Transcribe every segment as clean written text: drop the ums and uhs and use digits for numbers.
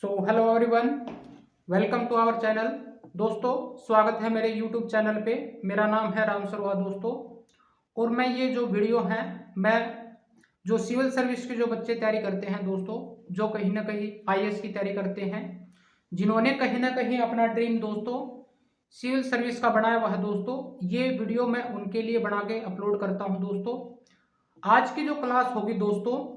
Hello everyone, welcome to our channel. दोस्तों, स्वागत है मेरे यूट्यूब चैनल पे। मेरा नाम है राम सरवा दोस्तों। और मैं ये जो वीडियो है, मैं जो सिविल सर्विस के जो बच्चे तैयारी करते हैं दोस्तों, जो कहीं ना कहीं आईएएस की तैयारी करते हैं, जिन्होंने कहीं ना कहीं अपना ड्रीम दोस्तों सिविल सर्विस का बनाया हुआ है दोस्तों, ये वीडियो मैं उनके लिए बना के अपलोड करता हूँ दोस्तों। आज की जो क्लास होगी दोस्तों,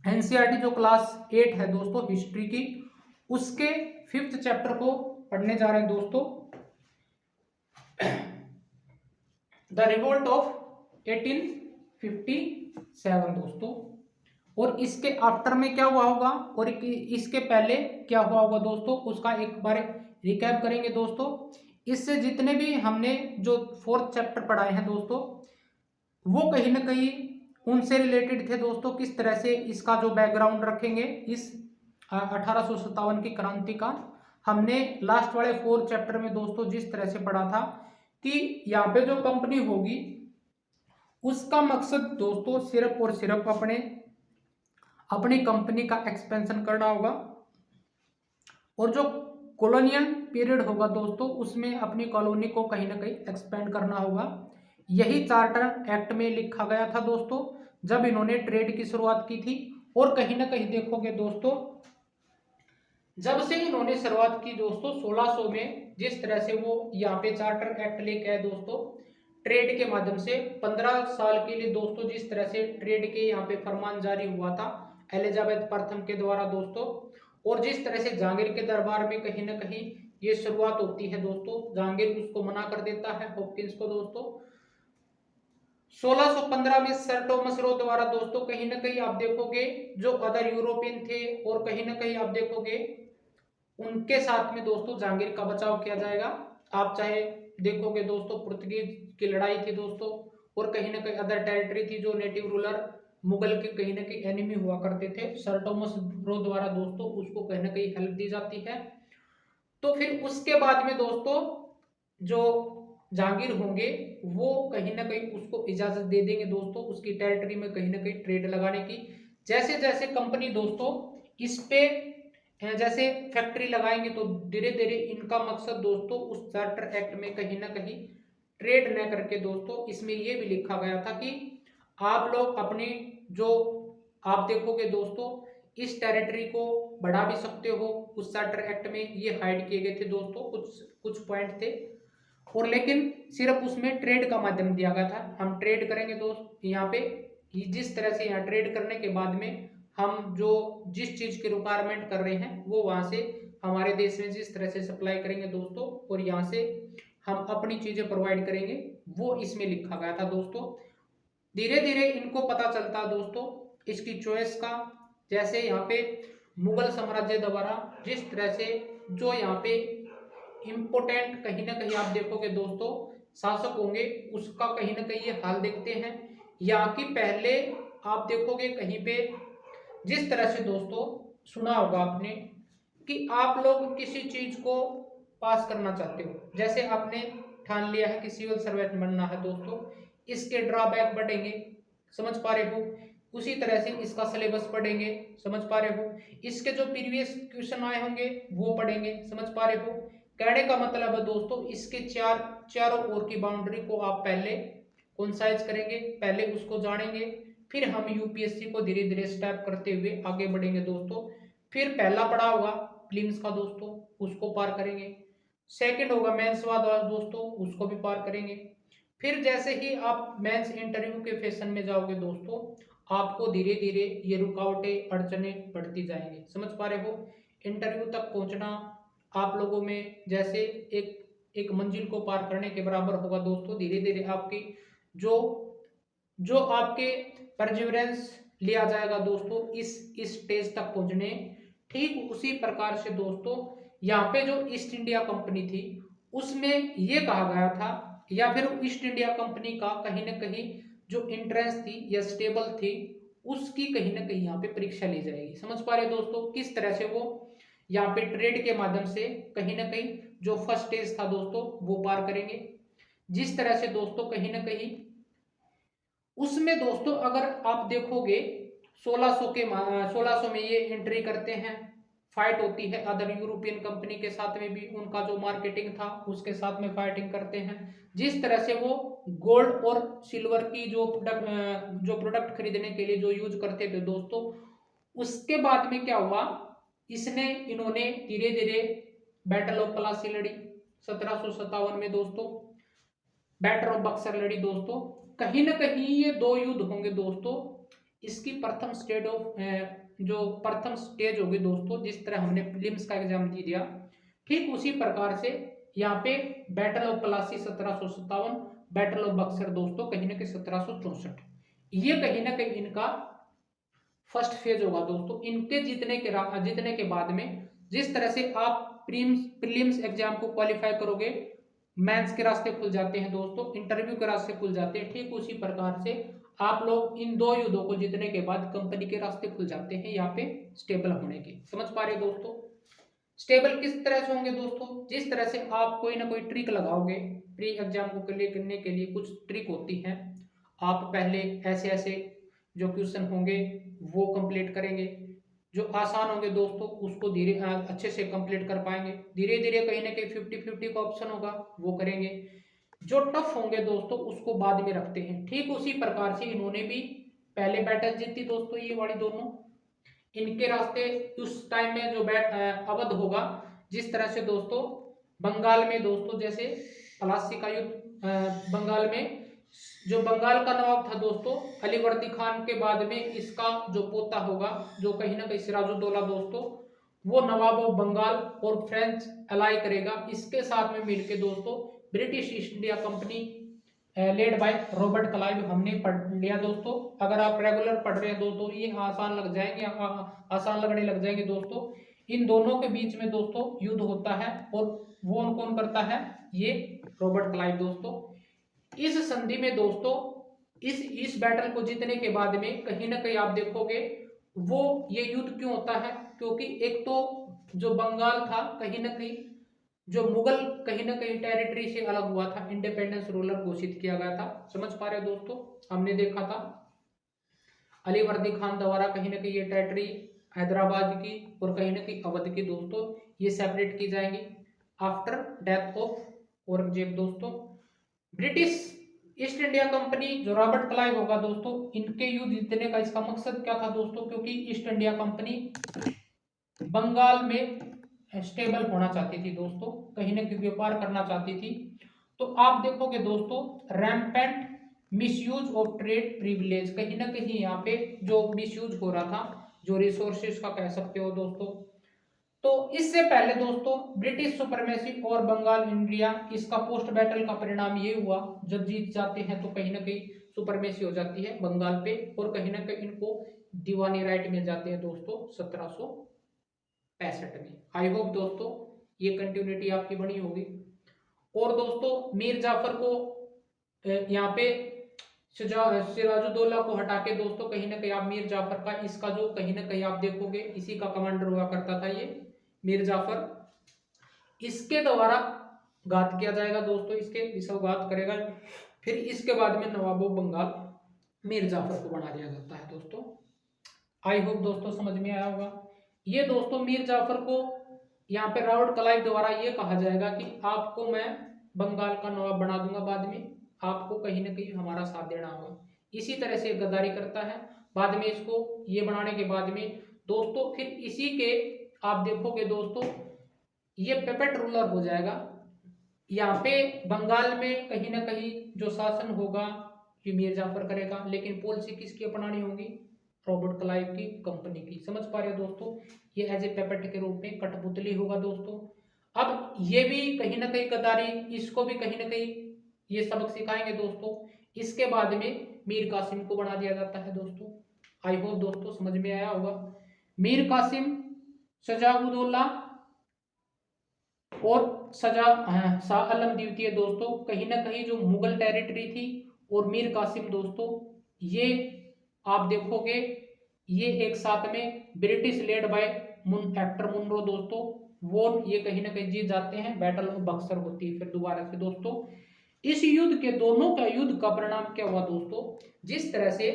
एनसीईआरटी जो क्लास 8 है दोस्तों हिस्ट्री की, उसके 5th चैप्टर को पढ़ने जा रहे हैं दोस्तों। द रिवोल्ट ऑफ 1857 दोस्तों। और इसके आफ्टर में क्या हुआ होगा और इसके पहले क्या हुआ होगा दोस्तों, उसका एक बार रिकैप करेंगे दोस्तों। इससे जितने भी हमने जो 4th चैप्टर पढ़ाए हैं दोस्तों, वो कहीं ना कहीं उनसे रिलेटेड थे दोस्तों। किस तरह से इसका जो बैकग्राउंड रखेंगे इस 1857 की क्रांति का, हमने लास्ट वाले 4 चैप्टर में दोस्तों जिस तरह से पढ़ा था कि यहाँ पे जो कंपनी होगी उसका मकसद दोस्तों सिर्फ और सिर्फ अपनी कंपनी का एक्सपेंशन करना होगा, और जो कॉलोनियल पीरियड होगा दोस्तों उसमें अपनी कॉलोनी को कहीं ना कहीं एक्सपेंड करना होगा। यही चार्टर एक्ट में लिखा गया था दोस्तों जब इन्होंने ट्रेड की शुरुआत की थी। और कहीं ना कहीं देखोगे दोस्तों, जब से इन्होंने शुरुआत की दोस्तों 1600 में, जिस तरह से वो यहाँ पे चार्टर एक्ट लेके आए दोस्तों ट्रेड के माध्यम से, 15 साल के लिए दोस्तों जिस तरह से ट्रेड के यहाँ पे फरमान जारी हुआ था एलिजाबेथ प्रथम के द्वारा दोस्तों, और जिस तरह से जहांगीर के दरबार में कहीं ना कहीं ये शुरुआत होती है दोस्तों, जहांगीर उसको मना कर देता है हॉपकिंस को दोस्तों। 1615 में सर टॉमस रो द्वारा दोस्तों कहीं ना कहीं आप देखोगे जो अदर यूरोपियन थे, और कहीं ना कहीं आप देखोगे उनके साथ में दोस्तों जहांगीर का बचाव किया जाएगा। आप चाहे देखोगे दोस्तों पुर्तगीज की लड़ाई थी दोस्तों, और कहीं ना कहीं अदर टेरिटरी थी जो नेटिव रूलर मुगल के कहीं ना कहीं एनिमी हुआ करते थे, सर टॉमस रो द्वारा दोस्तों उसको कहीं ना कहीं हेल्प दी जाती है। तो फिर उसके बाद में दोस्तों जो जहांगीर होंगे वो कहीं ना कहीं उसको इजाजत दे देंगे दोस्तों उसकी टेरिटरी में कहीं ना कहीं ट्रेड लगाने की। जैसे जैसे कंपनी दोस्तों इस पे जैसे फैक्ट्री लगाएंगे तो धीरे धीरे इनका मकसद दोस्तों उस चार्टर एक्ट में कहीं ना कहीं ट्रेड न करके दोस्तों, इसमें ये भी लिखा गया था कि आप लोग अपनी जो आप देखोगे दोस्तों इस टेरिटरी को बढ़ा भी सकते हो। उस चार्टर एक्ट में ये हाइड किए गए थे दोस्तों, कुछ कुछ पॉइंट थे, और लेकिन सिर्फ उसमें ट्रेड का माध्यम दिया गया था। हम ट्रेड करेंगे दोस्त यहाँ पे, जिस तरह से यहाँ ट्रेड करने के बाद में हम जो जिस चीज की रिक्वायरमेंट कर रहे हैं वो वहां से हमारे देश में जिस तरह से सप्लाई करेंगे दोस्तों, और यहाँ से हम अपनी चीजें प्रोवाइड करेंगे, वो इसमें लिखा गया था दोस्तों। धीरे धीरे इनको पता चलता दोस्तों इसकी चॉइस का। जैसे यहाँ पे मुगल साम्राज्य द्वारा जिस तरह से जो यहाँ पे इम्पोर्टेंट कहीं ना कहीं आप देखोगे दोस्तों शासक होंगे, उसका कहीं ना कहीं ये हाल देखते हैं। यहाँ की पहले आप देखोगे कहीं पे जिस तरह से दोस्तों सुना होगा आपने कि आप लोग किसी चीज को पास करना चाहते हो, जैसे आपने ठान लिया है कि सिविल सर्वेंट बनना है दोस्तों, इसके ड्रॉबैक बढ़ेंगे, समझ पा रहे हो। उसी तरह से इसका सिलेबस पढ़ेंगे, समझ पा रहे हो। इसके जो प्रीवियस क्वेश्चन आए होंगे वो पढ़ेंगे, समझ पा रहे हो। कहने का मतलब है दोस्तों इसके चारों ओर की बाउंड्री को आप पहले कॉन्साइज करेंगे, पहले उसको जानेंगे, फिर हम यूपीएससी को धीरे धीरे स्टेप करते हुए आगे बढ़ेंगे दोस्तों। फिर पहला पड़ा होगा प्रीलिम्स का दोस्तों, उसको पार करेंगे। सेकंड होगा मेंस वाला दोस्तों, उसको भी पार करेंगे। फिर जैसे ही आप मेंस इंटरव्यू के फैशन में जाओगे दोस्तों, आपको धीरे धीरे ये रुकावटें अड़चनें बढ़ती जाएंगी, समझ पा रहे हो। इंटरव्यू तक पहुंचना आप लोगों में जैसे एक एक मंजिल को पार करने के बराबर होगा दोस्तों। धीरे धीरे आपकी जो जो आपके परसिवरेंस लिया जाएगा दोस्तों इस स्टेज तक पहुंचने, ठीक उसी प्रकार से दोस्तों यहाँ पे जो ईस्ट इंडिया कंपनी थी उसमें ये कहा गया था, या फिर ईस्ट इंडिया कंपनी का कहीं ना कहीं जो इंट्रेंस थी या स्टेबल थी उसकी कहीं ना कहीं यहाँ पे परीक्षा ली जाएगी, समझ पा रहे दोस्तों। किस तरह से वो यहाँ पे ट्रेड के माध्यम से कहीं ना कहीं जो फर्स्ट स्टेज था दोस्तों वो पार करेंगे। जिस तरह से दोस्तों कहीं ना कहीं उसमें दोस्तों अगर आप देखोगे 1600 में ये एंट्री करते हैं, फाइट होती है अदर यूरोपियन कंपनी के साथ में भी, उनका जो मार्केटिंग था उसके साथ में फाइटिंग करते हैं। जिस तरह से वो गोल्ड और सिल्वर की जो प्रोडक्ट खरीदने के लिए जो यूज करते थे दोस्तों, उसके बाद में क्या हुआ, इन्होंने धीरे धीरे बैटल ऑफ प्लासी लड़ी 1757 में दोस्तों, बैटल ऑफ बक्सर लड़ी दोस्तों। कहीं ना कहीं ये दो युद्ध होंगे दोस्तों, इसकी प्रथम स्टेज होगी दोस्तों। जिस तरह हमने प्रीलिम्स का एग्जाम दिया, ठीक उसी प्रकार से यहाँ पे battle of Plassey 1757, battle of Buxar दोस्तों कहीं ना कहीं 1764, ये कहीं ना कहीं इनका फर्स्ट फेज होगा दोस्तों। इनके जीतने के बाद में जिस तरह से आप प्रीलिम्स एग्जाम को क्वालिफाई करोगे, मेंस के रास्ते खुल जाते हैं दोस्तों, इंटरव्यू के रास्ते खुल जाते हैं, ठीक उसी प्रकार से आप लोग इन दो युद्धों को जीतने के बाद कंपनी के रास्ते खुल जाते हैं यहाँ पे स्टेबल होने के। समझ पा रहे हो दोस्तों? स्टेबल किस तरह से होंगे दोस्तों, जिस तरह से आप कोई ना कोई ट्रिक लगाओगे, प्री एग्जाम को क्लियर करने के लिए कुछ ट्रिक होती है। आप पहले ऐसे ऐसे जो क्वेश्चन होंगे वो कंप्लीट करेंगे, जो आसान होंगे दोस्तों उसको धीरे अच्छे से कंप्लीट कर पाएंगे, धीरे धीरे कहीं ना कहीं 50-50 का ऑप्शन होगा वो करेंगे, जो टफ होंगे दोस्तों उसको बाद में रखते हैं। ठीक उसी प्रकार से इन्होंने भी पहले बैटल जीती दोस्तों, ये वाली दोनों, इनके रास्ते उस टाइम में जो अवध होगा, जिस तरह से दोस्तों बंगाल में दोस्तों जैसे प्लासी का युद्ध, बंगाल में जो बंगाल का नवाब था दोस्तों अलीवर्दी खान के बाद में इसका जो पोता होगा, जो कहीं ना कहीं सिराजुद्दौला दोस्तों, वो नवाब ऑफ बंगाल और फ्रेंच अलाई करेगा। इसके साथ में मिलके दोस्तों British east India company led by Robert Clive हमने पढ़ लिया दोस्तों। अगर आप रेगुलर पढ़ रहे हैं दोस्तों ये आसान लगने लग जाएंगे दोस्तों। इन दोनों के बीच में दोस्तों युद्ध होता है और वो कौन करता है, ये रॉबर्ट क्लाइव दोस्तों। इस संधि में दोस्तों इस बैटल को जीतने के बाद में कहीं ना कहीं आप देखोगे वो ये युद्ध क्यों होता है, क्योंकि एक तो जो बंगाल था कहीं ना कहीं जो मुगल कहीं ना कहीं टेरिटरी से अलग हुआ था, इंडिपेंडेंस रूलर घोषित किया गया था। समझ पा रहे हो दोस्तों? हमने देखा था अलीवर्दी खान द्वारा कहीं ना कहीं ये टेरिटरी हैदराबाद की और कहीं ना कहीं अवध की दोस्तों ये सेपरेट की जाएंगी आफ्टर डेथ ऑफ औरंगजेब दोस्तों। ब्रिटिश ईस्ट इंडिया कंपनी जो रॉबर्ट क्लाइव होगा दोस्तों, इनके युद्ध जीतने का इसका मकसद क्या था दोस्तों, क्योंकि ईस्ट इंडिया कंपनी बंगाल में स्टेबल होना चाहती थी दोस्तों, कहीं ना कहीं व्यापार करना चाहती थी। तो आप देखोगे दोस्तों rampant misuse of trade privilege, कहीं ना कहीं यहाँ पे जो मिसयूज हो रहा था, जो रिसोर्सेज का कह सकते हो दोस्तों। तो इससे पहले दोस्तों ब्रिटिश सुपरमेसी और बंगाल इंडिया, इसका पोस्ट बैटल का परिणाम ये हुआ, जब जीत जाते हैं तो कहीं ना कहीं सुपरमेसी हो जाती है बंगाल पे और कहीं ना कहीं इनको दीवानी राइट मिल जाते हैं दोस्तों 1765 में। आई होप दोस्तों ये कंटिन्यूटी आपकी बनी होगी। और दोस्तों मीर जाफर को यहाँ पे सिराजुद्दौला को हटा के दोस्तों कहीं ना कहीं आप मीर जाफर का, इसका जो कहीं ना कहीं आप देखोगे इसी का कमांडर हुआ करता था ये मीर जाफर, इसके द्वारा घात किया जाएगा दोस्तों, इसके विश्वघात करेगा। फिर इसके बाद में नवाब ऑफ बंगाल मीर जाफर को बना दिया जाता है दोस्तों। आई होप दोस्तों समझ में आया होगा। ये दोस्तों मीर जाफर को यहाँ पे रॉबर्ट क्लाइव द्वारा ये कहा जाएगा कि आपको मैं बंगाल का नवाब बना दूंगा, बाद में आपको कहीं ना कहीं हमारा साथ देना होगा। इसी तरह से गद्दारी करता है। बाद में इसको ये बनाने के बाद में दोस्तों फिर इसी के आप देखोगे दोस्तों ये पेपेट रूलर हो जाएगा। यहाँ पे बंगाल में कहीं ना कहीं जो शासन होगा ये मीर जाफर करेगा, लेकिन पॉलिसी किसकी अपनानी होगी, रॉबर्ट क्लाइव की कंपनी की। समझ पा रहे हो दोस्तों, ये एज ए पेपेट के रूप में कठपुतली होगा दोस्तों। अब ये भी कहीं ना कहीं गद्दारी, इसको भी कहीं ना कहीं ये सबक सिखाएंगे दोस्तों। इसके बाद में मीर कासिम को बना दिया जाता है दोस्तों। आई होप दोस्तों समझ में आया होगा। मीर कासिम, शजाउद्दौला और शाह आलम द्वितीय दोस्तों कहीं ना कहीं जो मुगल टेरिटरी थी, और मीर कासिम दोस्तों ये आप देखोगे ये एक साथ में British led by actor Munro दोस्तों, वो ये कहीं ना कहीं जीत जाते हैं। बैटल ऑफ बक्सर होती है फिर दोबारा से दोस्तों। इस युद्ध के दोनों का युद्ध का परिणाम क्या हुआ दोस्तों, जिस तरह से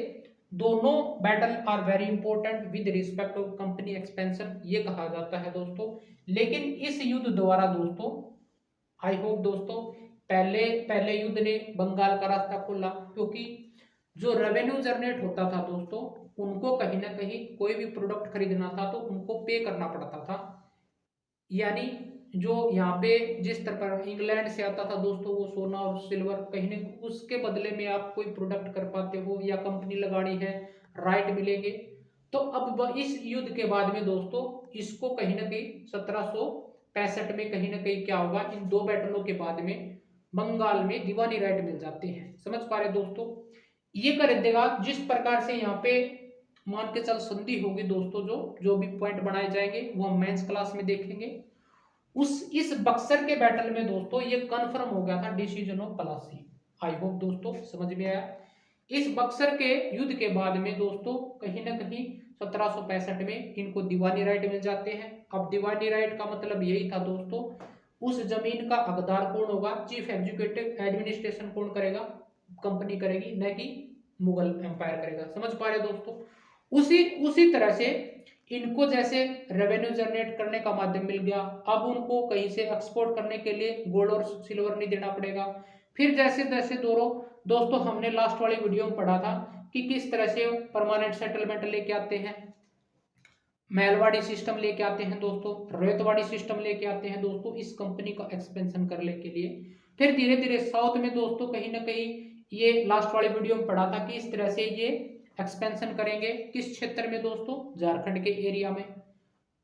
दोनों battle are very important with respect to company expansion, ये कहा जाता है दोस्तों। लेकिन इस युद्ध द्वारा दोस्तों, आई होप दोस्तों, पहले पहले युद्ध ने बंगाल का रास्ता खोला, क्योंकि जो रेवेन्यू जनरेट होता था दोस्तों, उनको कहीं ना कहीं कोई भी प्रोडक्ट खरीदना था तो उनको पे करना पड़ता था। यानी जो यहाँ पे जिस तरह पर इंग्लैंड से आता था दोस्तों वो सोना और सिल्वर, कहीं ना उसके बदले में आप कोई प्रोडक्ट कर पाते हो या कंपनी लगानी है, राइट मिलेंगे। तो अब इस युद्ध के बाद में दोस्तों इसको कहीं ना कहीं 1765 में कहीं ना कहीं क्या होगा, इन दो बैटलों के बाद में बंगाल में दीवानी राइट मिल जाते हैं। समझ पा रहे दोस्तों, ये कर देगा जिस प्रकार से यहाँ पे मान के चल संधि होगी दोस्तों, जो जो भी पॉइंट बनाए जाएंगे वो हम मेंस क्लास में देखेंगे। उस इस बक्सर के बैटल में दोस्तों ये कंफर्म हो गया था decision of Plassey. I hope दोस्तों समझ में आया। इस बक्सर के युद्ध के बाद में दोस्तों कहीं ना कहीं 1765 में इनको दीवानी राइट मिल जाते हैं। अब दीवानी राइट का मतलब यही था दोस्तों, उस जमीन का हकदार कौन होगा, चीफ एग्जीक्यूटिव एडमिनिस्ट्रेशन कौन करेगा, कंपनी करेगी, न कि मुगल एम्पायर करेगा। समझ पा रहे दोस्तों, उसी उसी तरह से इनको जैसे रेवेन्यू जनरेट करने का माध्यम मिल गया, अब उनको कहीं से एक्सपोर्ट करने के लिए गोल्ड और सिल्वर नहीं देना पड़ेगा। फिर जैसे जैसे दोस्तों हमने लास्ट वाली वीडियो में पढ़ा था कि किस तरह से परमानेंट सेटलमेंट लेके आते हैं, महलवाड़ी सिस्टम लेके आते हैं दोस्तों, रेतवाड़ी सिस्टम लेके आते हैं दोस्तों, इस कंपनी का एक्सपेंशन करने के लिए। फिर धीरे धीरे साउथ में दोस्तों कहीं ना कहीं, ये लास्ट वाली वीडियो में पढ़ा था कि इस तरह से ये एक्सपेंशन करेंगे। किस क्षेत्र में दोस्तों, झारखंड के एरिया में,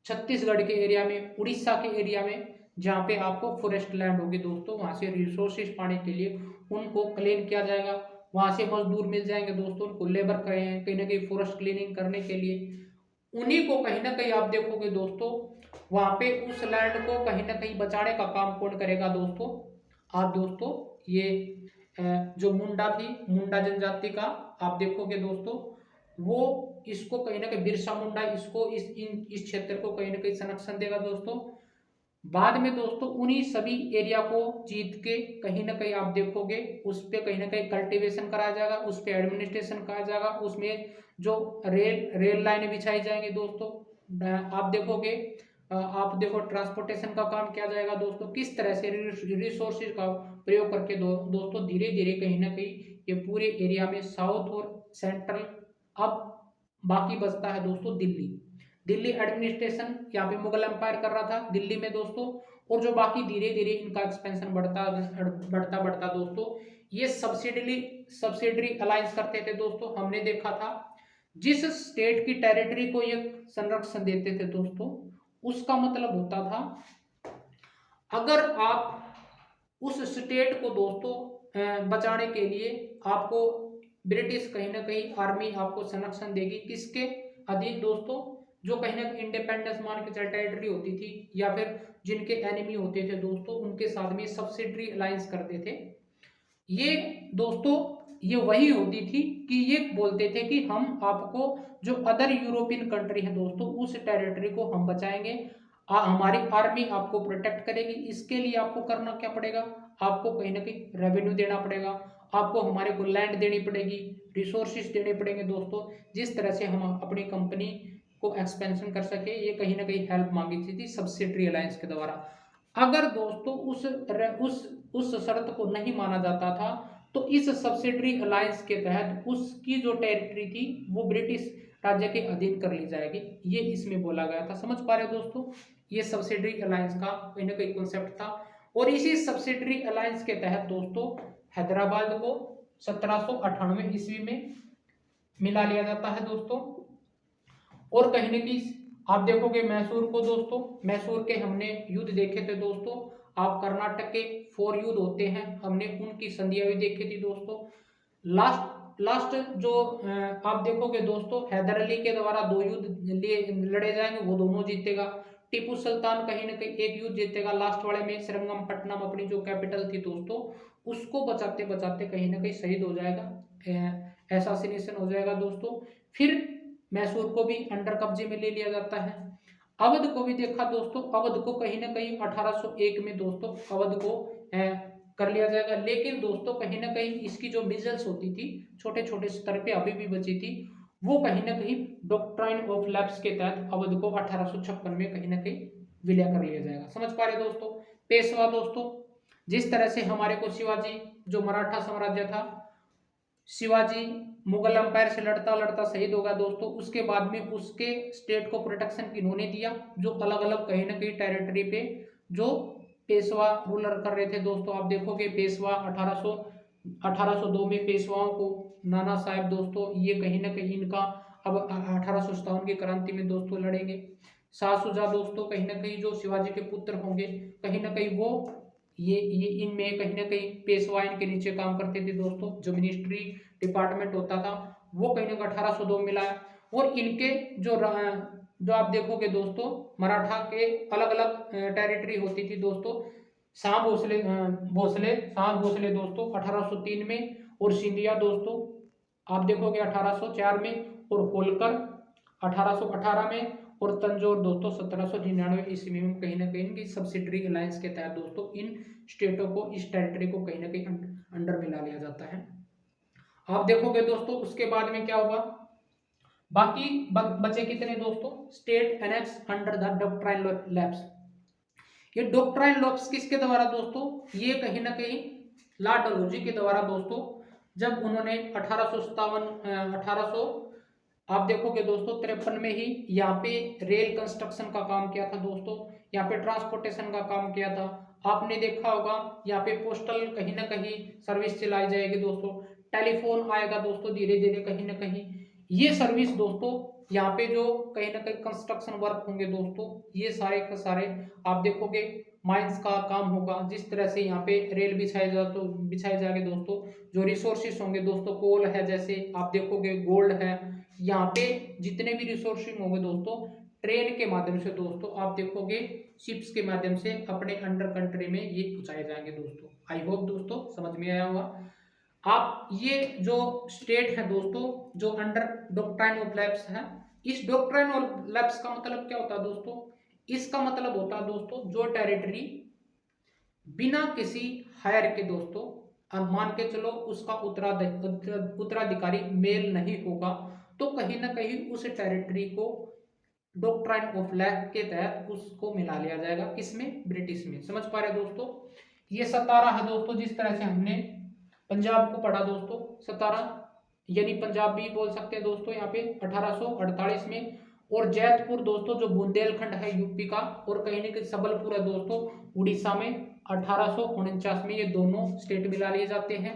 छत्तीसगढ़ के एरिया में, उड़ीसा के एरिया में, जहाँ पे आपको फॉरेस्ट लैंड होगी दोस्तों, वहां से रिसोर्सेज पाने के लिए उनको क्लीन किया जाएगा। वहां से मजदूर मिल जाएंगे दोस्तों, उनको लेबर करें कहीं ना कहीं फॉरेस्ट क्लीनिंग करने के लिए। उन्हीं को कहीं ना कहीं आप देखोगे दोस्तों, वहां पे उस लैंड को कहीं ना कहीं बचाने का काम कौन करेगा दोस्तों, आप दोस्तों ये जो मुंडा थी, मुंडा जनजाति का आप देखोगे दोस्तों, वो इसको कहीं ना कहीं बिरसा मुंडा इसको इस क्षेत्र को कहीं ना कहीं संरक्षण देगा दोस्तों। बाद में दोस्तों उन्हीं सभी एरिया को जीत के कहीं ना कहीं आप देखोगे उस पर कहीं ना कहीं कल्टीवेशन कराया जाएगा, उस पर एडमिनिस्ट्रेशन कराया जाएगा, उसमें जो रेल लाइनें बिछाई जाएंगी दोस्तों। आप देखोगे, आप देखो ट्रांसपोर्टेशन का काम किया जाएगा दोस्तों, किस तरह से रिसोर्सेज का प्रयोग करके दोस्तों धीरे धीरे कहीं ना कहीं ये पूरे एरिया में साउथ और सेंट्रल। अब बाकी बचता है दोस्तों दिल्ली। दिल्ली एडमिनिस्ट्रेशन यहाँ पे मुगल एम्पायर कर रहा था दिल्ली में दोस्तों, और जो बाकी धीरे धीरे इनका एक्सपेंशन बढ़ता बढ़ता बढ़ता दोस्तों, ये सब्सिडरी अलायंस करते थे दोस्तों। हमने देखा था जिस स्टेट की टेरिटरी को ये संरक्षण देते थे दोस्तों, उसका मतलब होता था अगर आप उस स्टेट को दोस्तों बचाने के लिए आपको ब्रिटिश कहीं ना कहीं आर्मी आपको संरक्षण देगी, किसके अधीन दोस्तों, जो कहीं ना कहीं इंडिपेंडेंस मान के चल टेरिटरी होती थी या फिर जिनके एनिमी होते थे दोस्तों, उनके साथ में सब्सिडरी अलायंस करते थे। ये दोस्तों ये वही होती थी कि ये बोलते थे कि हम आपको जो अदर यूरोपियन कंट्री है दोस्तों, उस टेरिटरी को हम बचाएंगे, हमारी आर्मी आपको प्रोटेक्ट करेगी। इसके लिए आपको करना क्या पड़ेगा, आपको कहीं ना कहीं रेवेन्यू देना पड़ेगा, आपको हमारे को लैंड देनी पड़ेगी, रिसोर्सेज देने पड़ेंगे दोस्तों, जिस तरह से हम अपनी कंपनी को एक्सपेंशन कर सके। ये कहीं ना कहीं हेल्प मांगी थी सब्सिडरी अलायंस के द्वारा। अगर दोस्तों उस शर्त को नहीं माना जाता था तो इस सब्सिडरी अलायंस के तहत उसकी जो टेरिटरी थी वो ब्रिटिश राज्य के अधीन कर ली जाएगी, ये इसमें बोला गया था। समझ पा रहे हो दोस्तों, ये सब्सिडरी अलायंस का कहीं ना कहीं कॉन्सेप्ट था। और इसी सब्सिडरी अलायंस के तहत दोस्तों हैदराबाद को 1798 ईस्वी में मिला लिया जाता है दोस्तों। और कहीं ना कहीं आप देखोगे मैसूर को दोस्तों, मैसूर के हमने युद्ध देखे थे दोस्तों। आप कर्नाटक के 4 युद्ध होते हैं, हमने उनकी संधियां भी देखी थी दोस्तों। लास्ट जो आप देखोगे दोस्तों, हैदर अली के द्वारा 2 युद्ध लड़े जाएंगे, वो दोनों जीतेगा। टीपू सुल्तान कहीं ना कहीं एक युद्ध जीतेगा, लास्ट वाले में श्रीरंगपट्टनम अपनी जो कैपिटल थी दोस्तों, उसको बचाते बचाते कहीं ना कहीं शहीद हो जाएगा, एसासिनेशन हो जाएगा दोस्तों। फिर मैसूर को भी अंडर कब्जे में ले लिया जाता है। अवध को भी देखा दोस्तों, अवध को कहीं ना कहीं 1801 में दोस्तों अवध को कर लिया जाएगा। लेकिन दोस्तों कहीं ना कहीं इसकी जो मिजल्स होती थी छोटे छोटे स्तर पे अभी भी बची थी, वो कहीं ना कहीं डॉक्ट्राइन ऑफ लैप्स के तहत अवध को 1856 में कहीं ना कहीं विलय कर लिया जाएगा। समझ पा रहे दोस्तों। पेशवा दोस्तों, जिस तरह से हमारे को शिवाजी जो मराठा साम्राज्य था, शिवाजी मुगल अंपायर से लड़ता लड़ता शहीद होगा दोस्तों, उसके बाद में उसके स्टेट को प्रोटेक्शन इन्होंने दिया, जो अलग अलग कहीं ना कहीं टेरिटरी पे जो पेशवा रूलर कर रहे थे दोस्तों। आप देखोगे पेशवा 1802 में पेशवाओं को नाना साहेब दोस्तों, ये कहीं ना कहीं इनका अब 1857 की क्रांति में दोस्तों लड़ेंगे। शाह सुजा दोस्तों कहीं ना कहीं जो शिवाजी के पुत्र होंगे, कहीं ना कहीं वो ये इनमें कहीं ना कहीं पेशवा इनके नीचे काम करते थे दोस्तों। जो मिनिस्ट्री डिपार्टमेंट होता था वो कहीं ना कहीं 1802 में लाया। और इनके जो आप देखोगे दोस्तों, मराठा के अलग अलग टेरिटरी होती थी दोस्तों। शाह भोसले दोस्तों 1803 में, और सिंधिया दोस्तों आप देखोगे 1804 में, और होलकर 1818 में, और तंजौर दोस्तों 1799 ईस्वी में कहीं ना कहीं इनकी सब्सिडरी अलायंस के तहत दोस्तों इन स्टेटों को, इस टेरिटरी को कहीं ना कहीं अंडर में ला लिया जाता है। आप देखोगे दोस्तों उसके बाद में क्या होगा, बाकी बचे कितने दोस्तों, state annex under the doctrine lapse. ये डॉक्ट्राइन लैप्स किसके द्वारा दोस्तों, ये कहीं ना कहीं लॉर्ड डलहौजी के द्वारा दोस्तों, जब उन्होंने 1800 आप देखोगे दोस्तों 53 में ही यहाँ पे रेल कंस्ट्रक्शन का काम किया था दोस्तों, यहाँ पे ट्रांसपोर्टेशन का काम किया था। आपने देखा होगा यहाँ पे पोस्टल कहीं ना कहीं सर्विस चलाई जाएगी दोस्तों, टेलीफोन आएगा दोस्तों धीरे धीरे कहीं ना कहीं। ये सर्विस दोस्तों यहाँ पे जो कहीं ना कहीं कंस्ट्रक्शन वर्क होंगे दोस्तों, ये सारे के सारे आप देखोगे माइंस का काम होगा। जिस तरह से यहाँ पे रेल बिछाए जाएंगे दोस्तों, जो रिसोर्सेस होंगे दोस्तों, कोल है, जैसे आप देखोगे गोल्ड है, यहाँ पे जितने भी रिसोर्सिंग होंगे दोस्तों ट्रेन के माध्यम से दोस्तों, आप देखोगे शिप्स के माध्यम से अपने अंडर कंट्री में ये पहुंचाए जाएंगे दोस्तों। आई होप दोस्तों समझ में आया होगा। आप ये जो स्टेट है दोस्तों जो अंडर डॉक्ट्राइन ऑफ लैप्स है, इस डॉक्ट्राइन ऑफ लैप्स का मतलब क्या होता है दोस्तों, इसका मतलब होता है दोस्तों जो टेरिटरी बिना किसी हायर के दोस्तों, अब मान के चलो उसका उत्तराधिकारी मेल नहीं होगा, तो कहीं ना कहीं उस टेरिटरी को डॉक्ट्राइन ऑफ लैप के तहत उसको मिला लिया जाएगा, किसमें, ब्रिटिश में। समझ पा रहे दोस्तों। ये 17 है दोस्तों, जिस तरह से हमने पंजाब को पढ़ा दोस्तों 17, यानी पंजाब भी बोल सकते हैं दोस्तों यहाँ पे 1848 में। और जैतपुर दोस्तों जो बुंदेलखंड है यूपी का, और कहीं ना कहीं सबलपुर है दोस्तों उड़ीसा में 1849 में, ये दोनों स्टेट मिला लिए जाते हैं।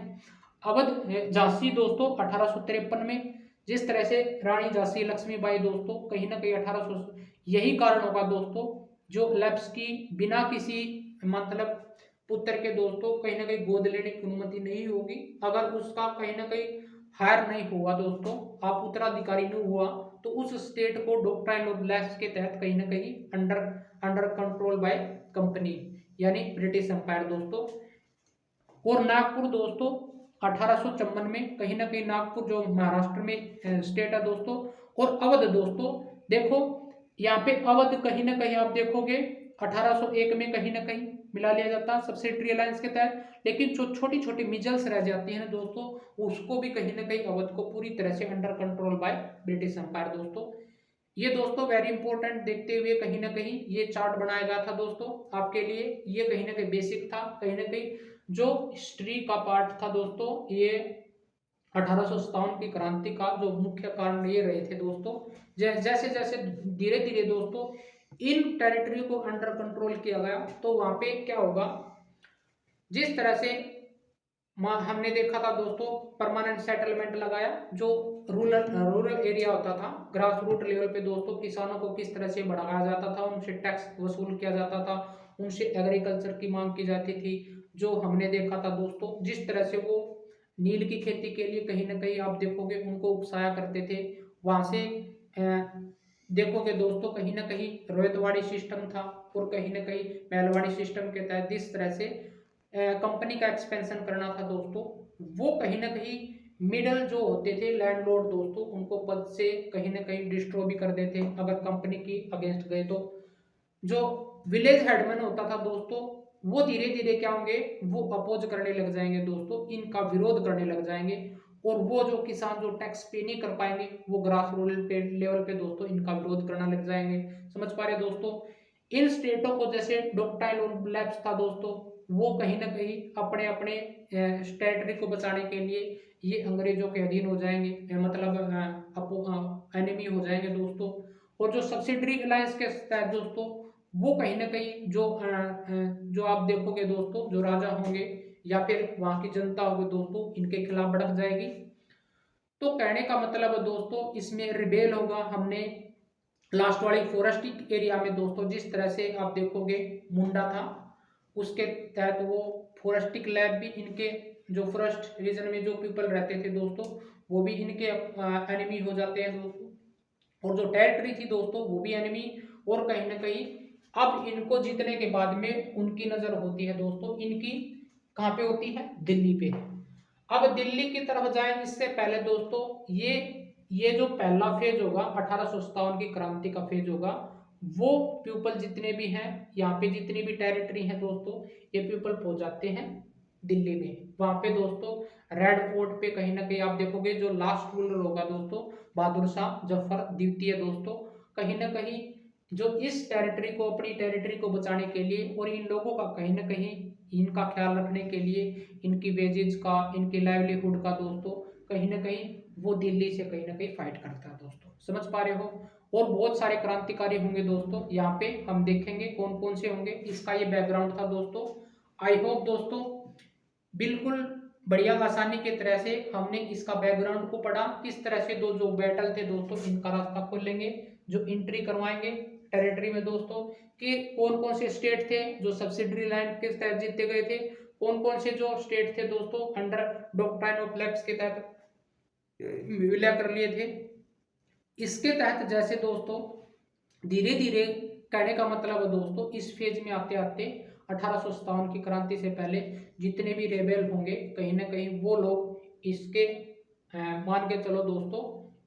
अवध झांसी दोस्तों 1853 में, जिस तरह से रानी झांसी लक्ष्मीबाई दोस्तों कहीं ना कहीं 1800, यही कारण होगा दोस्तों जो लैप्स की बिना किसी मतलब पुत्र के दोस्तों कहीं ना कहीं गोद लेने की अनुमति नहीं होगी। अगर उसका कहीं ना कहीं हायर नहीं हुआ दोस्तों, आप उत्तराधिकारी नहीं हुआ, तो उस स्टेट को डॉक्ट्राइन ऑफ लैप्स के तहत कहीं ना कहीं अंडर कंट्रोल बाय कंपनी, यानी ब्रिटिश एम्पायर दोस्तों। और नागपुर दोस्तों 1854 में, कहीं ना कहीं नागपुर जो महाराष्ट्र में स्टेट है दोस्तों। और अवध दोस्तों देखो यहाँ पे अवध कहीं ना कहीं आप देखोगे 1801 में कहीं ना कहीं मिला लिया जाता है सब्सिडरी अलायंस के तहत, लेकिन जो छोटी छोटी मिजल्स रह जाती है ना दोस्तों, उसको भी कहीं ना कहीं अवध को पूरी तरह से under control by British empire दोस्तों। ये दोस्तों वेरी इंपॉर्टेंट देखते हुए कहीं ना कहीं ये चार्ट बनाया गया था दोस्तों आपके लिए। ये कहीं ना कहीं बेसिक था, कहीं ना कहीं जो हिस्ट्री का पार्ट था दोस्तों, ये 1857 की क्रांति का जो मुख्य कारण ये रहे थे दोस्तों। जैसे जैसे धीरे धीरे दोस्तों इन टेरिटरी को अंडर कंट्रोल किया गया, तो वहां पे क्या होगा, जिस तरह से हमने देखा था दोस्तों परमानेंट सेटलमेंट लगाया, जो रूरल एरिया होता था, ग्रास रूट लेवल पे दोस्तों किसानों को किस तरह से बढ़ाया जाता था, उनसे टैक्स वसूल किया जाता था, उनसे एग्रीकल्चर की मांग की जाती थी। जो हमने देखा था दोस्तों जिस तरह से वो नील की खेती के लिए कहीं ना कहीं आप देखोगे उनको उकसाया करते थे, वहां से देखोगे दोस्तों कहीं ना कहीं रोहितवाड़ी सिस्टम था, और कहीं ना कहीं महलवाड़ी सिस्टम के तहत जिस तरह से कंपनी का एक्सपेंशन करना था दोस्तों, वो कहीं ना कहीं मिडल जो होते थे लैंडलॉर्ड दोस्तों, उनको पद से कहीं ना कहीं डिस्ट्रॉय भी कर देते अगर कंपनी की अगेंस्ट गए तो। जो विलेज हेडमैन होता था दोस्तों, वो धीरे धीरे क्या होंगे, वो अपोज करने लग जाएंगे दोस्तों, इनका विरोध करने लग जाएंगे, और वो जो किसान जो टैक्स पे नहीं कर पाएंगे वो ग्रास रूट पे लेवल पे दोस्तों इनका विरोध करना लग जाएंगे। समझ पा रहे दोस्तों। इन स्टेटों को जैसे डॉक्टाइल और लैप्स था दोस्तों, वो कहीं ना कहीं अपने अपने टेरिटरी को बचाने के लिए ये अंग्रेजों के अधीन हो जाएंगे, मतलब एनिमी हो जाएंगे दोस्तों। और जो सब्सिडरी अलायंस के तहत दोस्तों, वो कहीं ना कहीं जो आप देखोगे दोस्तों, जो राजा होंगे या फिर वहां की जनता होगी दोस्तों, इनके खिलाफ भड़क जाएगी। तो कहने का मतलब है दोस्तों, इसमें रिबेल होगा। हमने लास्ट वाली फॉरेस्टिक एरिया में दोस्तों जिस तरह से आप देखोगे मुंडा था, उसके तहत वो फॉरेस्टिक लैब भी इनके, जो फॉरेस्ट रीजन में जो पीपल रहते थे दोस्तों, वो भी इनके एनिमी हो जाते हैं दोस्तों। और जो टेरिटरी थी दोस्तों वो भी एनिमी। और कहीं ना कहीं अब इनको जीतने के बाद में उनकी नजर होती है दोस्तों, इनकी कहाँ पे होती है, दिल्ली पे। अब दिल्ली की तरफ जाए इससे पहले दोस्तों, ये जो पहला फेज होगा 1857 की क्रांति का फेज होगा, वो पीपल जितने भी हैं यहाँ पे, जितनी भी टेरिटरी है दोस्तों, ये पीपल पहुंच जाते हैं दिल्ली में। वहां पे दोस्तों रेड फोर्ट पे कहीं ना कहीं आप देखोगे जो लास्ट रूलर होगा दोस्तों, बहादुर शाह जफर द्वितीय दोस्तों, कहीं ना कहीं जो इस टेरिटरी को, अपनी टेरिटरी को बचाने के लिए और इन लोगों का कहीं ना कहीं इनका ख्याल रखने के लिए, इनकी वेजेज का, इनकी लाइवलीहुड का दोस्तों, कहीं ना कहीं वो दिल्ली से कहीं ना कहीं फाइट करता है दोस्तों। समझ पा रहे हो। और बहुत सारे क्रांतिकारी होंगे दोस्तों, यहाँ पे हम देखेंगे कौन कौन से होंगे। इसका ये बैकग्राउंड था दोस्तों। आई होप दोस्तों बिल्कुल बढ़िया आसानी की तरह से हमने इसका बैकग्राउंड को पढ़ा, किस तरह से दो जो बैटल थे दोस्तों इनका रास्ता खोलेंगे, जो एंट्री करवाएंगे टेरिटरी में दोस्तों, कि कौन कौन से स्टेट थे जो सब्सिडरी लैंड के तहत जीते गए थे, कौन कौन से जो स्टेट थे दोस्तों अंडर डॉक्ट्राइन ऑफ लैप्स के तहत विलय कर लिए थे। इसके तहत जैसे दोस्तों धीरे धीरे, कहने का मतलब है दोस्तों, इस फेज में आते आते 1857 की क्रांति से पहले जितने भी रेबेल होंगे कहीं ना कहीं वो लोग इसके मान के चलो दोस्तों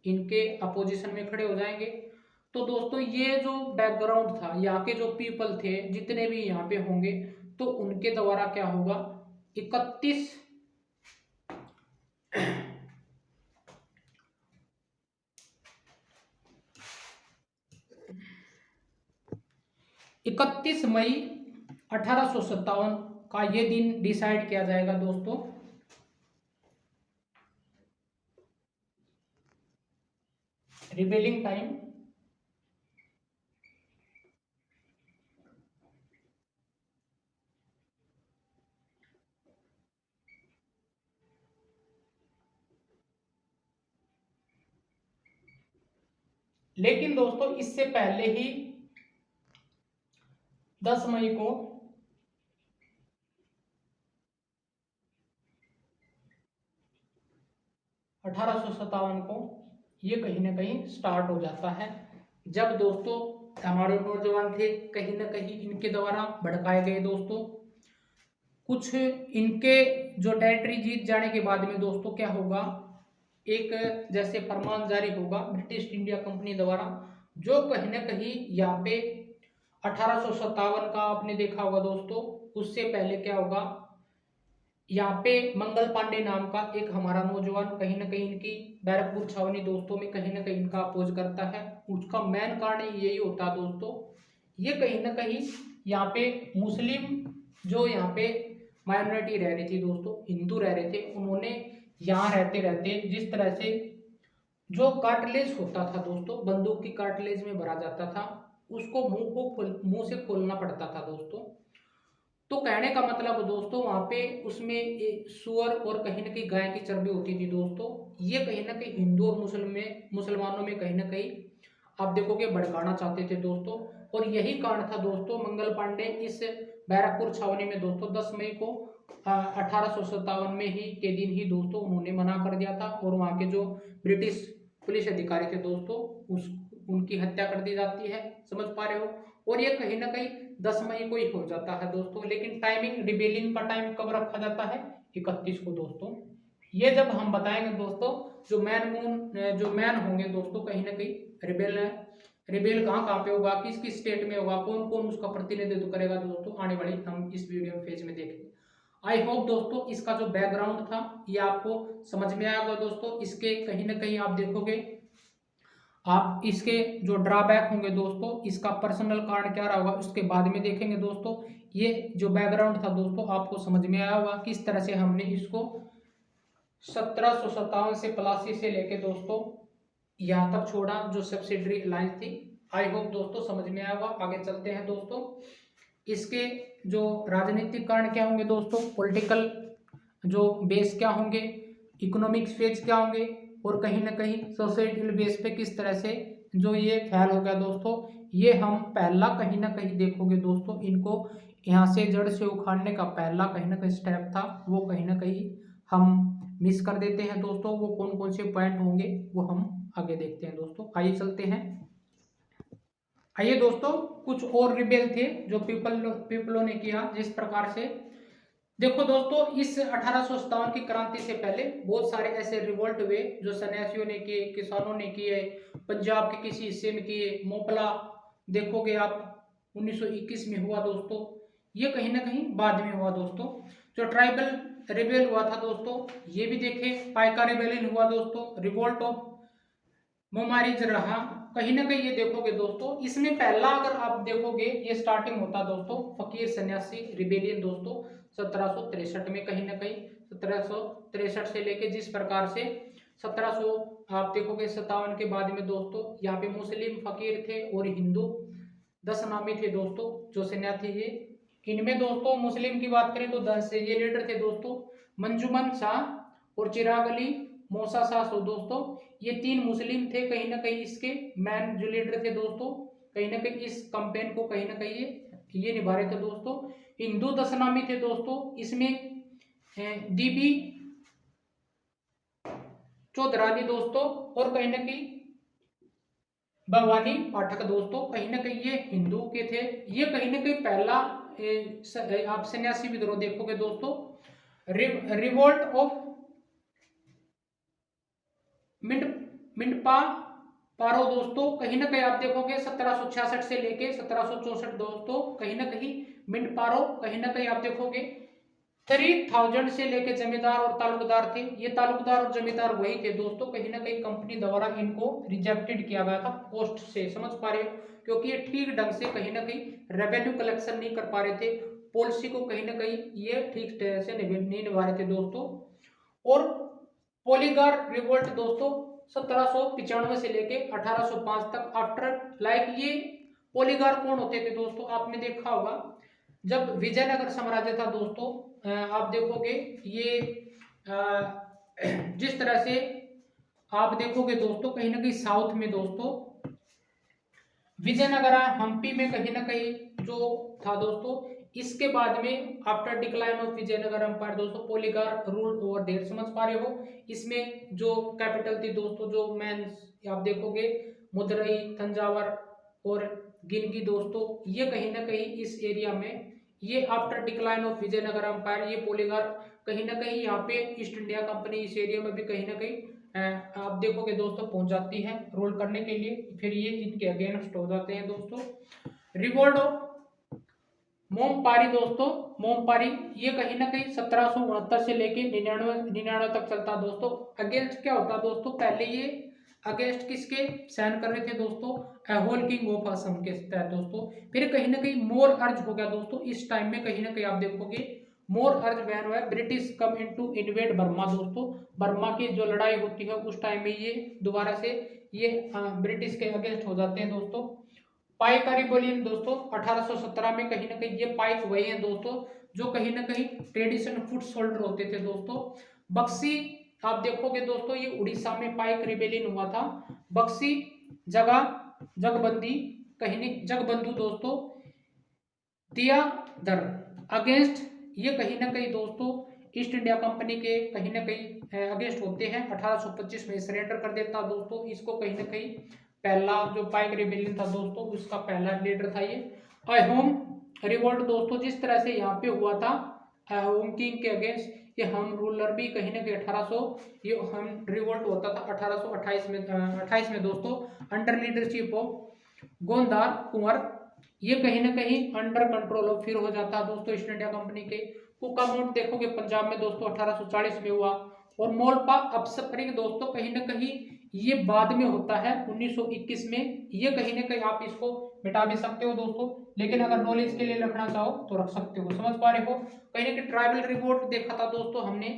इनके अपोजिशन में खड़े हो जाएंगे। तो दोस्तों ये जो बैकग्राउंड था, यहाँ के जो पीपल थे जितने भी यहाँ पे होंगे, तो उनके द्वारा क्या होगा, 31 मई 1857 का ये दिन डिसाइड किया जाएगा दोस्तों रिबेलिंग टाइम। लेकिन दोस्तों इससे पहले ही 10 मई को को ये कहीं ना कहीं स्टार्ट हो जाता है, जब दोस्तों हमारे नौजवान थे कहीं ना कहीं इनके द्वारा भड़काए गए दोस्तों। कुछ इनके जो टेरिटरी जीत जाने के बाद में दोस्तों क्या होगा, एक जैसे फरमान जारी होगा ब्रिटिश इंडिया कंपनी द्वारा, जो कहीं ना कहीं यहाँ पे 1857 का आपने देखा होगा दोस्तों। उससे पहले क्या होगा, यहाँ पे मंगल पांडे नाम का एक हमारा नौजवान कहीं ना कहीं इनकी बैरकपुर छावनी दोस्तों में कहीं ना कहीं इनका अपोज करता है। उसका मेन कारण यही होता है दोस्तों, ये कहीं ना कहीं यहाँ पे मुस्लिम जो यहाँ पे माइनॉरिटी रह रही थी दोस्तों, हिंदू रह रहे थे, उन्होंने यहाँ रहते रहते जिस तरह से जो कार्टिलेज होता था दोस्तों, बंदूक की कार्टिलेज में भरा जाता था, उसको मुंह से खोलना पड़ता था दोस्तों। तो कहने का मतलब दोस्तों वहां पे उसमें सुअर और कहीं ना कहीं गाय की चर्बी होती थी दोस्तों। ये कहीं ना कहीं हिंदू और मुसलमानों में कहीं ना कहीं आप देखोगे भड़काना चाहते थे दोस्तों। और यही कारण था दोस्तों, मंगल पांडे इस बैरकपुर छावनी में दोस्तों 10 मई को 1857 में ही के दिन ही दोस्तों उन्होंने मना कर दिया था, और वहाँ के जो ब्रिटिश पुलिस अधिकारी थे दोस्तों उनकी हत्या कर दी जाती है। समझ पा रहे हो। और ये कहीं ना कहीं 10 मई को ही हो जाता है दोस्तों। लेकिन टाइमिंग रिबेलियन का टाइम कब रखा जाता है, 31 को दोस्तों। ये जब हम बताएंगे दोस्तों, जो मैन होंगे दोस्तों कहीं ना कहीं रिबेल कहाँ कहाँ पे होगा, किस किस स्टेट में होगा, कौन कौन उसका प्रतिनिधित्व करेगा दोस्तों, आने वाली हम इस वीडियो फेज में देखेंगे। आई होप दोस्तों इसका जो बैकग्राउंड था ये आपको समझ में आया होगा दोस्तों। इसके कहीं ना कहीं आप देखोगे, आप इसके जो ड्रॉबैक होंगे दोस्तों, इसका पर्सनल कारण क्या रहा होगा उसके बाद में देखेंगे दोस्तों। ये जो बैकग्राउंड था दोस्तों आपको समझ में आया होगा किस तरह से हमने इसको 1757 से प्लासी से लेके दोस्तों यहाँ तक छोड़ा, जो सब्सिडरी अलायंस थी। आई होप दोस्तों समझ में आया होगा। आगे चलते हैं दोस्तों। इसके जो राजनीतिक कारण क्या होंगे दोस्तों, पॉलिटिकल जो बेस क्या होंगे, इकोनॉमिक फेज क्या होंगे, और कहीं ना कहीं सोसाइटल बेस पे किस तरह से जो ये फैल हो गया दोस्तों, ये हम पहला कहीं ना कहीं देखोगे दोस्तों। इनको यहाँ से जड़ से उखाड़ने का पहला कहीं ना कहीं स्टेप था, वो कहीं ना कहीं हम मिस कर देते हैं दोस्तों। वो कौन कौन से पॉइंट होंगे वो हम आगे देखते हैं दोस्तों। आइए चलते हैं। आइए दोस्तों, कुछ और रिबेल थे जो पीपलों ने किया जिस प्रकार से। देखो दोस्तों, इस 1857 की क्रांति से पहले बहुत सारे ऐसे रिवोल्ट हुए जो सन्यासियों ने किए, किसानों ने किए, पंजाब के किसी हिस्से में किए। मोपला देखोगे आप 1921 में हुआ दोस्तों। ये कहीं ना कहीं बाद में हुआ दोस्तों। जो ट्राइबल रिबेल हुआ था दोस्तों, ये भी देखे। पाइका रिबेलियन हुआ दोस्तों। रिवोल्ट ऑफ मोमारिज रहा, कहीं ना कहीं ये देखोगे दोस्तों। इसमें पहला अगर आप देखोगे ये स्टार्टिंग होता दोस्तों फकीर सन्यासी रिबेलियन दोस्तों 1763 में, कहीं ना कहीं 1763 से लेके जिस प्रकार से 1700 आप देखोगे 57 के बाद में दोस्तों यहाँ पे मुस्लिम फकीर थे और हिंदू 10 नामी थे दोस्तों जो सन्यासी थे। इनमें दोस्तों मुस्लिम की बात करें तो 10 से ये लीडर थे दोस्तों, मंजूमन शाह और चिराग अली मूसा शाह दोस्तों। ये 3 मुस्लिम थे कहीं ना कहीं इसके मैन जो लीडर थे दोस्तों। कहीं ना कहीं इस कैंपेन को कहीं ना कहीं ये निभा रहे थे दोस्तों। हिंदू 10 नामी थे दोस्तों, इसमें डीबी चौधरानी दोस्तों और कहीं ना कहीं भवानी पाठक दोस्तों, कहीं ना कहीं ये हिंदू के थे। ये कहीं ना कहीं पहला आप सन्यासी विद्रोह देखोगे दोस्तों। रिवोल्ट ऑफ मिंटपा पारो दोस्तों, कहीं ना कहीं आप देखोगे 1766 से लेके 1764 दोस्तों। कहीं ना कहीं मिंट पारो कहीं ना कहीं आप देखोगे 3000 से लेके जमींदार और तालुकदार थे। ये तालुकदार और जमींदार वही थे दोस्तों, कहीं ना कहीं कंपनी द्वारा इनको रिजेक्टेड किया गया था पोस्ट से, समझ पा रहे हो, क्योंकि ये ठीक ढंग से कहीं ना कहीं रेवेन्यू कलेक्शन नहीं कर पा रहे थे, पॉलिसी को कहीं ना कहीं ये ठीक तरह से नहीं निभा रहे थे दोस्तों। और पोलीगार रिवोल्ट दोस्तों 1795 से लेके 1805 तक आफ्टर लाइक। ये पोलीगार कौन होते थे दोस्तों, आपने देखा होगा जब विजयनगर साम्राज्य था दोस्तों। आप देखोगे ये जिस तरह से आप देखोगे दोस्तों कहीं ना कहीं साउथ में दोस्तों विजयनगर हम्पी में कहीं ना कहीं जो था दोस्तों। इसके बाद में after decline of Vijayanagar empire दोस्तों पोलीगार रूल ओवर देयर, समझ पा रहे हो। इसमें जो कैपिटल थी दोस्तों जो मैन आप देखोगे मदुरई, तंजावर और गिनगी दोस्तों, ये कहीं ना कहीं इस एरिया में ये after decline of Vijayanagar empire ये पोलीगार कहीं ना कहीं यहाँ पे ईस्ट इंडिया कंपनी इस एरिया में भी कहीं ना कहीं आप देखोगे दोस्तों पहुंच जाती है रूल करने के लिए, फिर ये इनके अगेंस्ट हो जाते हैं दोस्तों। रिवोल्ट ऑफ मोमपारी दोस्तों, मोमपारी ये कहीं ना कहीं 1769 से लेके 99 तक चलता दोस्तों। अगेंस्ट क्या होता दोस्तों, पहले ये अगेंस्ट किसके साइन कर रहे थे दोस्तों, होल किंग ऑफ असम के तहत दोस्तों। फिर कहीं ना कहीं मोर अर्ज हो गया दोस्तों इस टाइम में, कहीं ना कहीं आप देखोगे मोर अर्ज वैन हुआ है British come into invade Burma दोस्तों। बर्मा की जो लड़ाई होती है उस टाइम में ये दोबारा से ये ब्रिटिश के अगेंस्ट हो जाते हैं दोस्तों। पाइक का रिबेलियन दोस्तों 1817 में, कहीं ना कहीं ये पाइक वही हैं दोस्तों जो कहीं ना कहीं ट्रेडिशनल फुट सोल्डर होते थे दोस्तों। बक्सी आप देखोगे दोस्तों ये उड़ीसा में पाइक रिबेलियन हुआ था। बक्सी जगह जगबंदी कहीं नहीं जगबंधु दोस्तों दियादर अगेंस्ट, ये कहीं ना कहीं दोस्तों ईस्ट इंडिया कंपनी के कहीं ना कहीं अगेंस्ट होते हैं। 1825 में सरेंडर कर देता दोस्तों इसको, कहीं ना कहीं पहला जो पाइक रिबेलियन था दोस्तों उसका पहला लीडर था ये। अहोम रिवोल्ट दोस्तों जिस तरह से यहाँ पे हुआ था अहोम किंग के अगेंस्ट, ये हम रूलर भी कहीं ना कहीं 1800 ये हम रिवोल्ट होता था 1828 में 28 में दोस्तों अंडर लीडरशिप ऑफ गोंदार कुंवर। ये कहीं ना कहीं अंडर कंट्रोल ऑफ फिर हो जाता है दोस्तों ईस्ट इंडिया कंपनी के। कुका मोड देखोगे पंजाब में दोस्तों 1840 में हुआ। और मोलपा अपस्प्रिंग दोस्तों कहीं ना कहीं ये बाद में होता है 1921 में। ये कहीं ना कहीं आप इसको मिटा भी सकते हो दोस्तों, लेकिन अगर नॉलेज के लिए रखना चाहो तो रख सकते हो। समझ पा रहे हो। कहीं ना कहीं ट्राइबल रिवोल्ट देखा था दोस्तों हमने,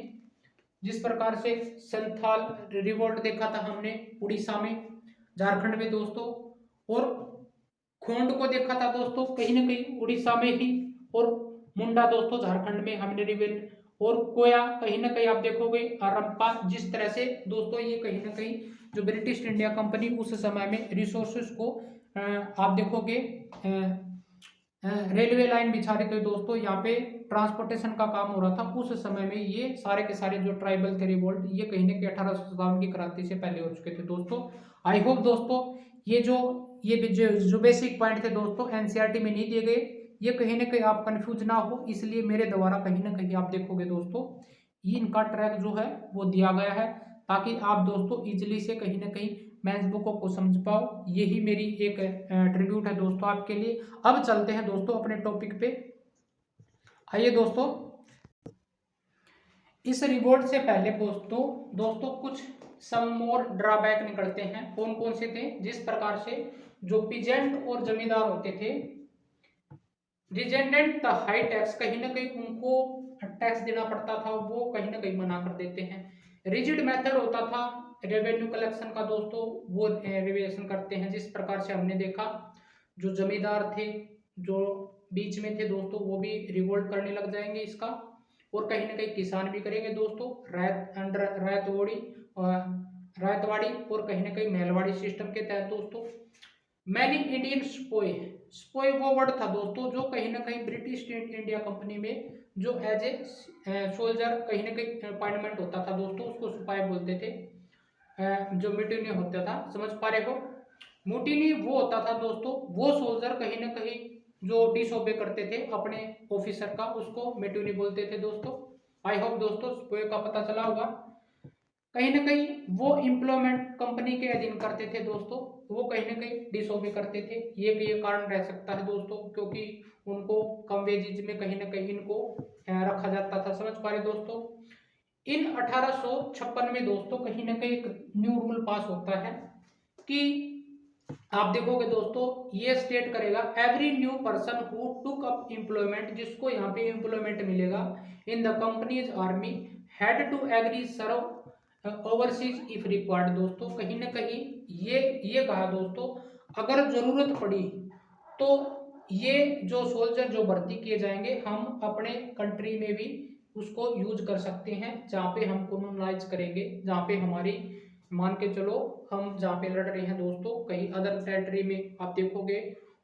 जिस प्रकार से संथाल रिवोल्ट देखा था हमने उड़ीसा में, झारखंड में दोस्तों, और खोंड को देखा था दोस्तों कहीं ना कहीं उड़ीसा में ही, और मुंडा दोस्तों झारखंड में हमने रिवेल, और कोया कहीं ना कहीं आप देखोगे रंपा। जिस तरह से दोस्तों ये कहीं ना कहीं जो ब्रिटिश इंडिया कंपनी उस समय में रिसोर्सेज को आप देखोगे रेलवे लाइन बिछा रहे थे दोस्तों, यहाँ पे ट्रांसपोर्टेशन का काम हो रहा था उस समय में। ये सारे के सारे जो ट्राइबल थे रिवोल्ट, ये कहीं ना कहीं 1857 की क्रांति से पहले हो चुके थे दोस्तों। आई होप दोस्तों ये जो बेसिक पॉइंट थे दोस्तों एनसीईआरटी में नहीं दिए गए, ये कहीं ना कहीं आप कंफ्यूज ना हो, इसलिए मेरे द्वारा कहीं ना कहीं आप देखोगे दोस्तों इनका ट्रैक जो है वो दिया गया है, ताकि आप दोस्तों इजिली से कहीं ना कहीं मेंस बुकों को समझ पाओ। यही मेरी एक ट्रिब्यूट है दोस्तों आपके लिए। अब चलते हैं दोस्तों अपने टॉपिक पे। आइए दोस्तों, इस रिवोल्ट से पहले दोस्तों कुछ सम मोर ड्रॉबैक निकलते हैं। कौन कौन से थे? जिस प्रकार से जो पीजेंट और जमींदार होते थे, रिजेंडेंट द हाई टैक्स, कहीं ना कहीं उनको टैक्स देना पड़ता था, वो कहीं ना कहीं मना कर देते हैं। रिजिड मेथड होता था रेवेन्यू कलेक्शन का दोस्तों, वो रिवेशन करते हैं। जिस प्रकार से हमने देखा जो जमींदार थे जो बीच में थे दोस्तों, वो भी रिवोल्ट करने लग जाएंगे इसका, और कहीं ना कहीं किसान भी करेंगे दोस्तों रायतवाड़ी और कहीं ना कहीं महलवाड़ी सिस्टम के तहत दोस्तों। मैनी इंडियन स्पोय वो वर्ड था दोस्तों जो कहीं ना कहीं ब्रिटिश इंडिया कंपनी में जो एज ए सोल्जर कहीं ना कहीं अपॉइंटमेंट होता था दोस्तों, उसको सिपाही बोलते थे। जो म्यूटिनी होता था, समझ पा रहे हो। म्यूटिनी वो होता था दोस्तों, वो सोल्जर कहीं ना कहीं जो डिसओबे करते थे अपने ऑफिसर का, उसको म्यूटिनी बोलते थे दोस्तों। आई होप दोस्तों स्पोय का पता चला होगा। कहीं ना कहीं वो एम्प्लॉयमेंट कंपनी के अधीन करते थे दोस्तों, वो कहीं ना कहीं डिसओबे करते थे। ये भी एक कारण रह सकता है दोस्तों, क्योंकि उनको कम वेजेज में कहीं ना कहीं इनको रखा जाता था। समझ पा रहे दोस्तों। इन 1856 में दोस्तों कहीं ना कहीं एक न्यू रूल पास होता है कि आप देखोगे दोस्तों ये स्टेट करेगा every new person who took up employment, जिसको यहाँ पे एम्प्लॉयमेंट मिलेगा in the companies army had to agree serve overseas if required. दोस्तों कहीं ना कहीं ये कहा दोस्तों, अगर जरूरत पड़ी तो ये जो सोल्जर जो भर्ती किए जाएंगे हम अपने कंट्री में भी उसको यूज कर सकते हैं, जहाँ पे हम कॉलोनाइज करेंगे, जहाँ पे हमारी मान के चलो हम जहाँ पे लड़ रहे हैं दोस्तों कहीं अदर टेरिटरी में, आप देखोगे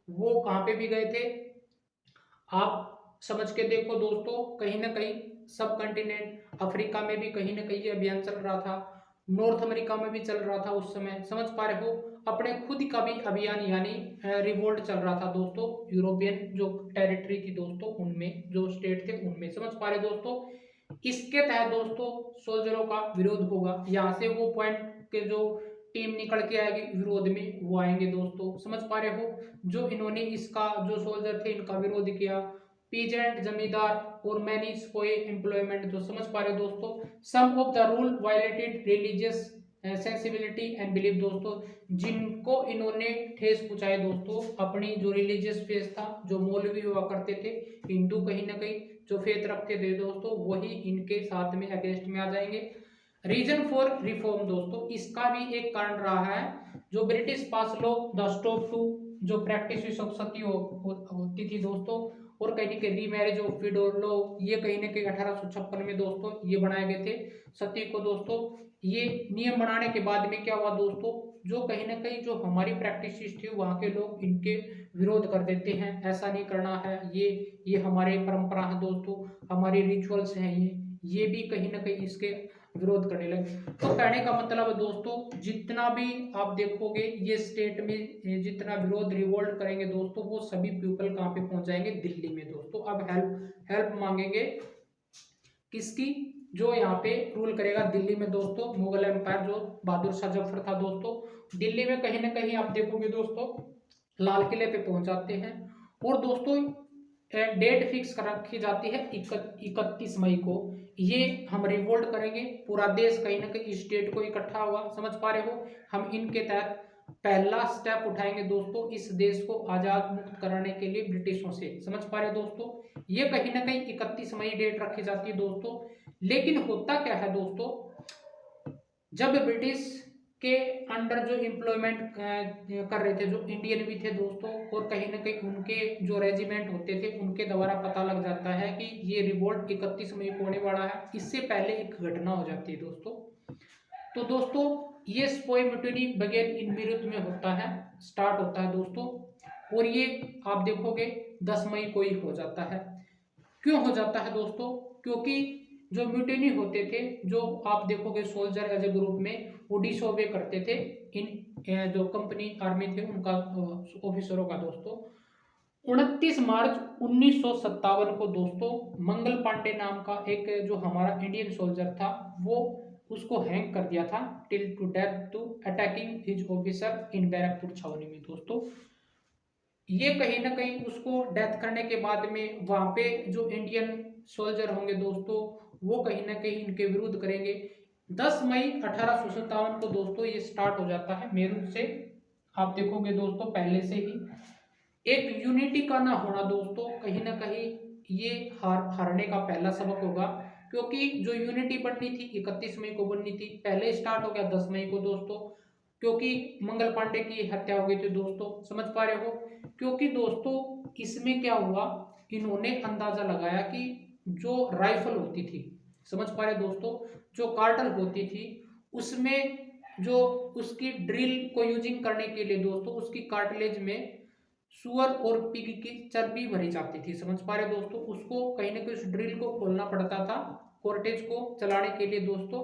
वो कहाँ पे भी गए थे। आप समझ के देखो दोस्तों, कहीं ना कहीं सब कंटिनेंट अफ्रीका में भी कहीं ना कहीं ये अभियान चल रहा था, नॉर्थ अमेरिका में भी चल रहा था उस समय। समझ पा रहे हो। अपने खुद का भी अभियान यानी रिवोल्ट चल रहा था दोस्तों, यूरोपियन जो टेरिटरी थी दोस्तों उनमें, जो स्टेट थे उनमें। समझ पा रहे दोस्तों। इसके तहत दोस्तों सोल्जरों का विरोध होगा, यहाँ से वो पॉइंट के जो टीम निकल के आएगी विरोध में वो आएंगे दोस्तों। समझ पा रहे हो। जो इन्होंने इसका जो सोल्जर थे इनका विरोध किया, पीजेंट जमींदार और मैनी स्पोय एम्प्लॉयमेंट जो। समझ पा रहे दोस्तों। Some of the rule violated religious sensibility and belief दोस्तों, जिनको इन्होंने ठेस पहुंचाए दोस्तों अपनी जो रिलीजियस फेथ था, जो मौलवी हुआ करते थे हिंदू कहीं ना कहीं जो फेथ रखते थे दोस्तों, वही इनके साथ में अगेंस्ट में आ जाएंगे। रीजन फॉर रिफॉर्म दोस्तों, इसका भी एक कारण रहा है जो British pass law the stop to जो प्रैक्टिस सती होती थी दोस्तों, और कहीं ना कहीं रीमैरिज ऑफ विडो लॉ, ये कहीं ना कहीं 1856 में दोस्तों ये बनाए गए थे सती को दोस्तों। ये नियम बनाने के बाद में क्या हुआ दोस्तों, जो कहीं ना कहीं जो हमारी प्रैक्टिस थी वहाँ के लोग इनके विरोध कर देते हैं, ऐसा नहीं करना है, ये हमारे परंपरा है दोस्तों, हमारी रिचुअल्स हैं, ये भी कहीं ना कहीं इसके विरोध करने लगे। तो कहने का मतलब है दोस्तों, जितना भी आप देखोगे ये स्टेट में जितना विरोध रिवोल्ट करेंगे दोस्तों, वो सभी पीपल कहाँ पे पहुंच जाएंगे, दिल्ली में दोस्तों। अब हेल्प मांगेंगे किसकी, जो यहाँ पे रूल करेगा दिल्ली में दोस्तों, मुगल एम्पायर जो बहादुर शाह जफर था दोस्तों। दिल्ली में कहीं ना कहीं आप देखोगे दोस्तों लाल किले पे पहुंच जाते हैं। और दोस्तों डेट फिक्स कर रखी जाती है 31 मई को। ये हम रिवोल्ट करेंगे, पूरा देश कहीं ना कहीं इस डेट को इकट्ठा होगा, समझ पा रहे हो। हम इनके तहत पहला स्टेप उठाएंगे दोस्तों इस देश को आजाद मुक्त कराने के लिए ब्रिटिशों से, समझ पा रहे हो दोस्तों। ये कहीं ना कहीं 31 मई डेट रखी जाती है दोस्तों। लेकिन होता क्या है दोस्तों, जब ब्रिटिश के अंडर जो एम्प्लॉयमेंट कर रहे थे जो इंडियन भी थे दोस्तों, और कहीं ना कहीं उनके जो रेजिमेंट होते थे उनके द्वारा पता लग जाता है कि ये रिवोल्ट 31 मई को होने वाला है, इससे पहले एक घटना हो जाती है दोस्तों। तो दोस्तों ये स्पोई म्यूटिनी बगैर इन विरुद्ध में होता है, स्टार्ट होता है दोस्तों, और ये आप देखोगे 10 मई को ही हो जाता है। क्यों हो जाता है दोस्तों, क्योंकि जो म्यूटिनी होते थे, जो आप देखोगे सोल्जर एज ए ग्रुप में वो डिसोबे करते थे इन जो कंपनी आर्मी थे उनका ऑफिसरों का दोस्तों। 29 मार्च 1957 को दोस्तों मंगल पांडे नाम का एक जो हमारा इंडियन सोल्जर था वो उसको हैंग कर दिया था till to death to attacking his officer in Barrackpore छावनी में दोस्तों। ये कहीं ना कहीं उसको डेथ करने के बाद में वहां पे जो इंडियन सोल्जर होंगे दोस्तों वो कहीं ना कहीं इनके विरुद्ध करेंगे। 10 मई 1857 को दोस्तों ये स्टार्ट हो जाता है मेरठ से। आप देखोगे दोस्तों पहले से ही एक यूनिटी का ना होना दोस्तों कहीं ना कहीं ये हारने का पहला सबक होगा, क्योंकि जो यूनिटी बननी थी 31 मई को बननी थी, पहले स्टार्ट हो गया 10 मई को दोस्तों, क्योंकि मंगल पांडे की हत्या हो गई थी दोस्तों, समझ पा रहे हो। क्योंकि दोस्तों इसमें क्या हुआ, इन्होंने अंदाजा लगाया कि जो राइफल होती थी, समझ पा रहे दोस्तों, जो कार्टल होती थी उसमें जो उसकी ड्रिल को यूजिंग करने के लिए दोस्तों उसकी कार्टिलेज में सुअर और पिग की चर्बी भरी जाती थी, समझ पा रहे दोस्तों। उसको कहीं ना कहीं उस ड्रिल को खोलना पड़ता था कोर्टेज को चलाने के लिए दोस्तों।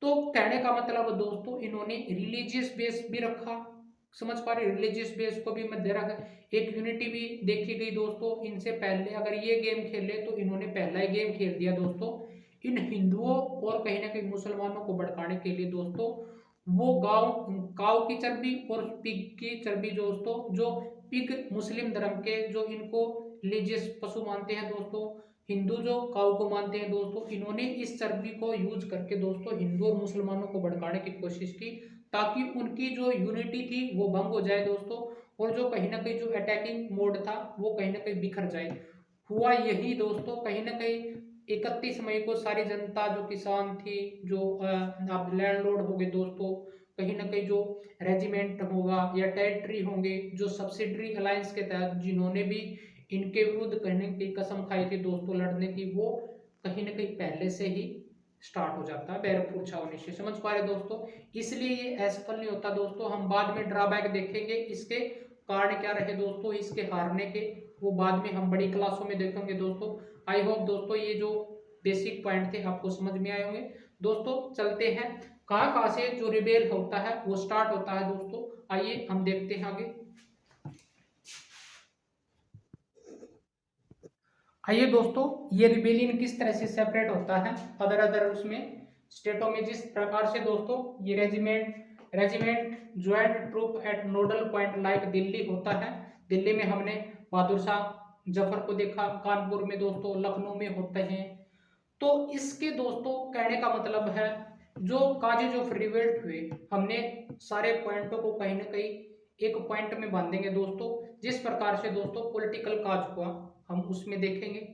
तो कहने का मतलब दोस्तों इन्होंने रिलीजियस बेस भी रखा, समझ पा रहे, रिलीजियस बेस को भी मध्य रखा, एक यूनिटी भी देखी गई दोस्तों। इनसे पहले अगर ये गेम खेले तो इन्होंने पहला ही गेम खेल दिया दोस्तों इन हिंदुओं और कहीं ना कहीं मुसलमानों को भड़काने के लिए दोस्तों। वो काऊ की चर्बी और पिग की चर्बी दोस्तों, जो पिग मुस्लिम धर्म के जो इनको रिलीजियस पशु मानते हैं दोस्तों, हिंदू जो काऊ को मानते हैं दोस्तों, इन्होंने इस चर्बी को यूज करके दोस्तों हिंदू और मुसलमानों को भड़काने की कोशिश की ताकि उनकी जो यूनिटी थी वो भंग हो जाए दोस्तों, और जो कहीं ना कहीं जो अटैकिंग मोड था वो कहीं ना कहीं बिखर जाए। हुआ यही दोस्तों, कहीं ना कहीं 31 मई को सारी जनता जो किसान थी, जो आप लैंडलॉर्ड हो गए दोस्तों, कहीं ना कहीं जो रेजिमेंट होगा या टेरिटरी होंगे जो सब्सिडरी अलायंस के तहत जिन्होंने भी इनके विरुद्ध कहने की कसम खाई थी दोस्तों लड़ने की, वो कहीं ना कहीं पहले से ही स्टार्ट हो जाता है बैरकपुर छावनी से, समझ पा रहे दोस्तों। इसलिए ये असफल नहीं होता दोस्तों। हम बाद में ड्रॉबैक देखेंगे इसके कारण क्या रहे दोस्तों इसके हारने के, वो बाद में हम बड़ी क्लासों में देखेंगे दोस्तों। आई होप दोस्तों ये जो बेसिक पॉइंट थे आपको समझ में आए होंगे दोस्तों। चलते हैं कहाँ कहाँ से जो रिबेल होता है वो स्टार्ट होता है दोस्तों, आइए हम देखते हैं आगे। आइए दोस्तों ये रिबेलियन किस तरह से सेपरेट होता है अदर उसमें स्टेटों में। जिस प्रकार से दोस्तों ये regiment joint troop at nodal point like Delhi होता है, दिल्ली में हमने बहादुर शाह जफर को देखा, कानपुर में दोस्तों, लखनऊ में होते हैं। तो इसके दोस्तों कहने का मतलब है जो काजी जो रिवोल्ट हुए, हमने सारे पॉइंटों को कहीं ना कहीं एक पॉइंट में बांधेंगे दोस्तों। जिस प्रकार से दोस्तों पॉलिटिकल काज हुआ हम उसमें देखेंगे,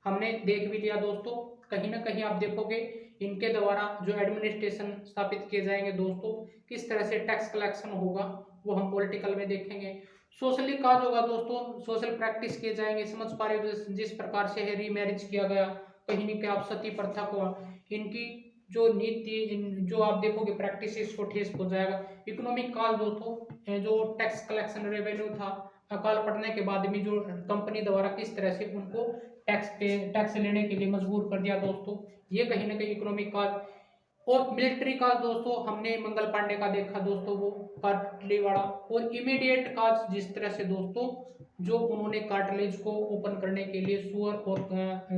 हमने देख भी लिया दोस्तों। कहीं ना कहीं आप देखोगे इनके द्वारा जो एडमिनिस्ट्रेशन स्थापित किए जाएंगे दोस्तों, किस तरह से टैक्स कलेक्शन होगा वो हम पॉलिटिकल में देखेंगे। सोशली काज होगा दोस्तों, सोशल प्रैक्टिस किए जाएंगे, समझ पा रहे हो, जिस प्रकार से रीमैरिज किया गया, कहीं ना कहीं आप सती प्रथा को इनकी जो नीति जो आप देखोगे प्रैक्टिसेस को ठेस पहुंचाएगा। इकोनॉमिक काज दोस्तों जो टैक्स कलेक्शन रेवेन्यू था अकाल पड़ने के बाद में जो कंपनी द्वारा किस तरह से उनको टैक्स लेने के लिए मजबूर कर दिया दोस्तों, ये कहीं ना कहीं इकोनॉमिक काज। और मिलिट्री काज दोस्तों हमने मंगल पांडे का देखा दोस्तों, वो कार्टिलेवाड़ा। और इमीडिएट काज जिस तरह से दोस्तों जो उन्होंने कार्टिलेज को ओपन करने के लिए सुअर और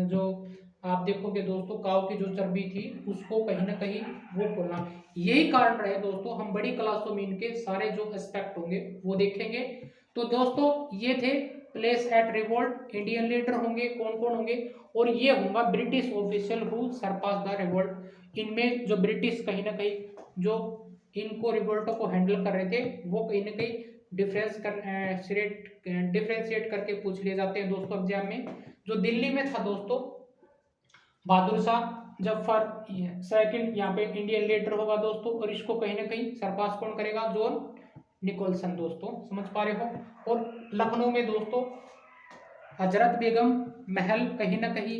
जो आप देखोगे दोस्तों काव की जो चर्बी थी उसको कहीं ना कहीं वो खोलना, यही कारण रहे दोस्तों। हम बड़ी क्लासों में इनके सारे जो एस्पेक्ट होंगे वो देखेंगे। तो दोस्तों ये थे place at revolt, Indian leader होंगे, कौन कौन होंगे, और ये होगा British official who suppress the revolt. इनमें जो ब्रिटिश कहीं ना कहीं जो इनको रिवोल्टो को हैंडल कर रहे थे वो कहीं ना कहीं डिफ्रेंशिएट करके पूछ लिए जाते हैं दोस्तों एग्जाम में। जो दिल्ली में था दोस्तों बहादुर शाह जफर सेकंड, यहाँ पे इंडियन लीडर होगा दोस्तों, और इसको कहीं ना कहीं सरपास कौन करेगा, जॉन निकोलसन दोस्तों, समझ पा रहे हो। और लखनऊ में दोस्तों हजरत बेगम महल कहीं ना कहीं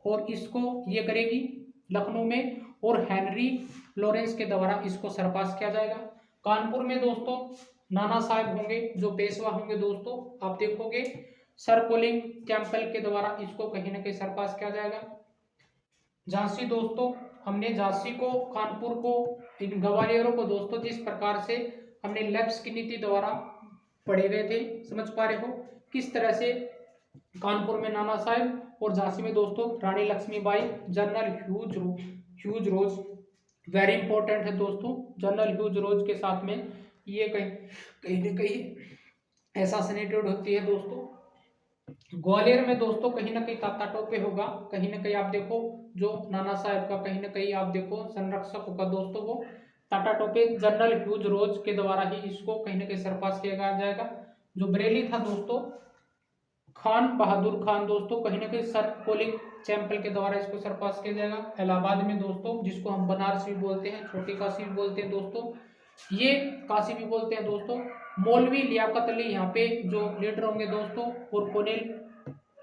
और इसको ये करेगी लखनऊ में, और हेनरी लॉरेंस के द्वारा इसको सरपास किया जाएगा। कानपुर में दोस्तों नाना साहब होंगे जो पेशवा होंगे दोस्तों, आप देखोगे सर कोलिंग कैंपबेल के द्वारा इसको कहीं ना कहीं सरपास किया जाएगा। झांसी दोस्तों, हमने झांसी को, कानपुर को, इन ग्वालियरों को दोस्तों जिस प्रकार से हमने लेफ्ट की नीति द्वारा पढ़े गए थे, समझ पा रहे हो किस तरह से कानपुर में नाना साहेब और झांसी में दोस्तों रानी लक्ष्मीबाई, जनरल ह्यूज रोज वेरी इंपॉर्टेंट है दोस्तों, जनरल ह्यूज रोज के साथ में ये कहीं ना कहीं असैसिनेटेड होती है दोस्तों। ग्वालियर में दोस्तों कहीं ना कहीं तात्या टोपे होगा, कहीं ना कहीं आप देखो जो नाना साहेब का कहीं ना कहीं आप देखो संरक्षक होगा दोस्तों वो टाटा टोपे, जनरल ह्यूज रोज के द्वारा ही इसको कहीं ना कहीं सरपास किया जाएगा। जो बरेली था दोस्तों खान बहादुर खान दोस्तों, कहीं ना कहीं सर कोलिंग चैंपल के द्वारा इसको सरपास किया जाएगा। इलाहाबाद में दोस्तों जिसको हम बनारस भी बोलते हैं, छोटी काशी भी बोलते हैं दोस्तों, ये काशी भी बोलते हैं दोस्तों, मौलवी लियाकत अली यहाँ पे जो लीडर होंगे दोस्तों, और कोनेल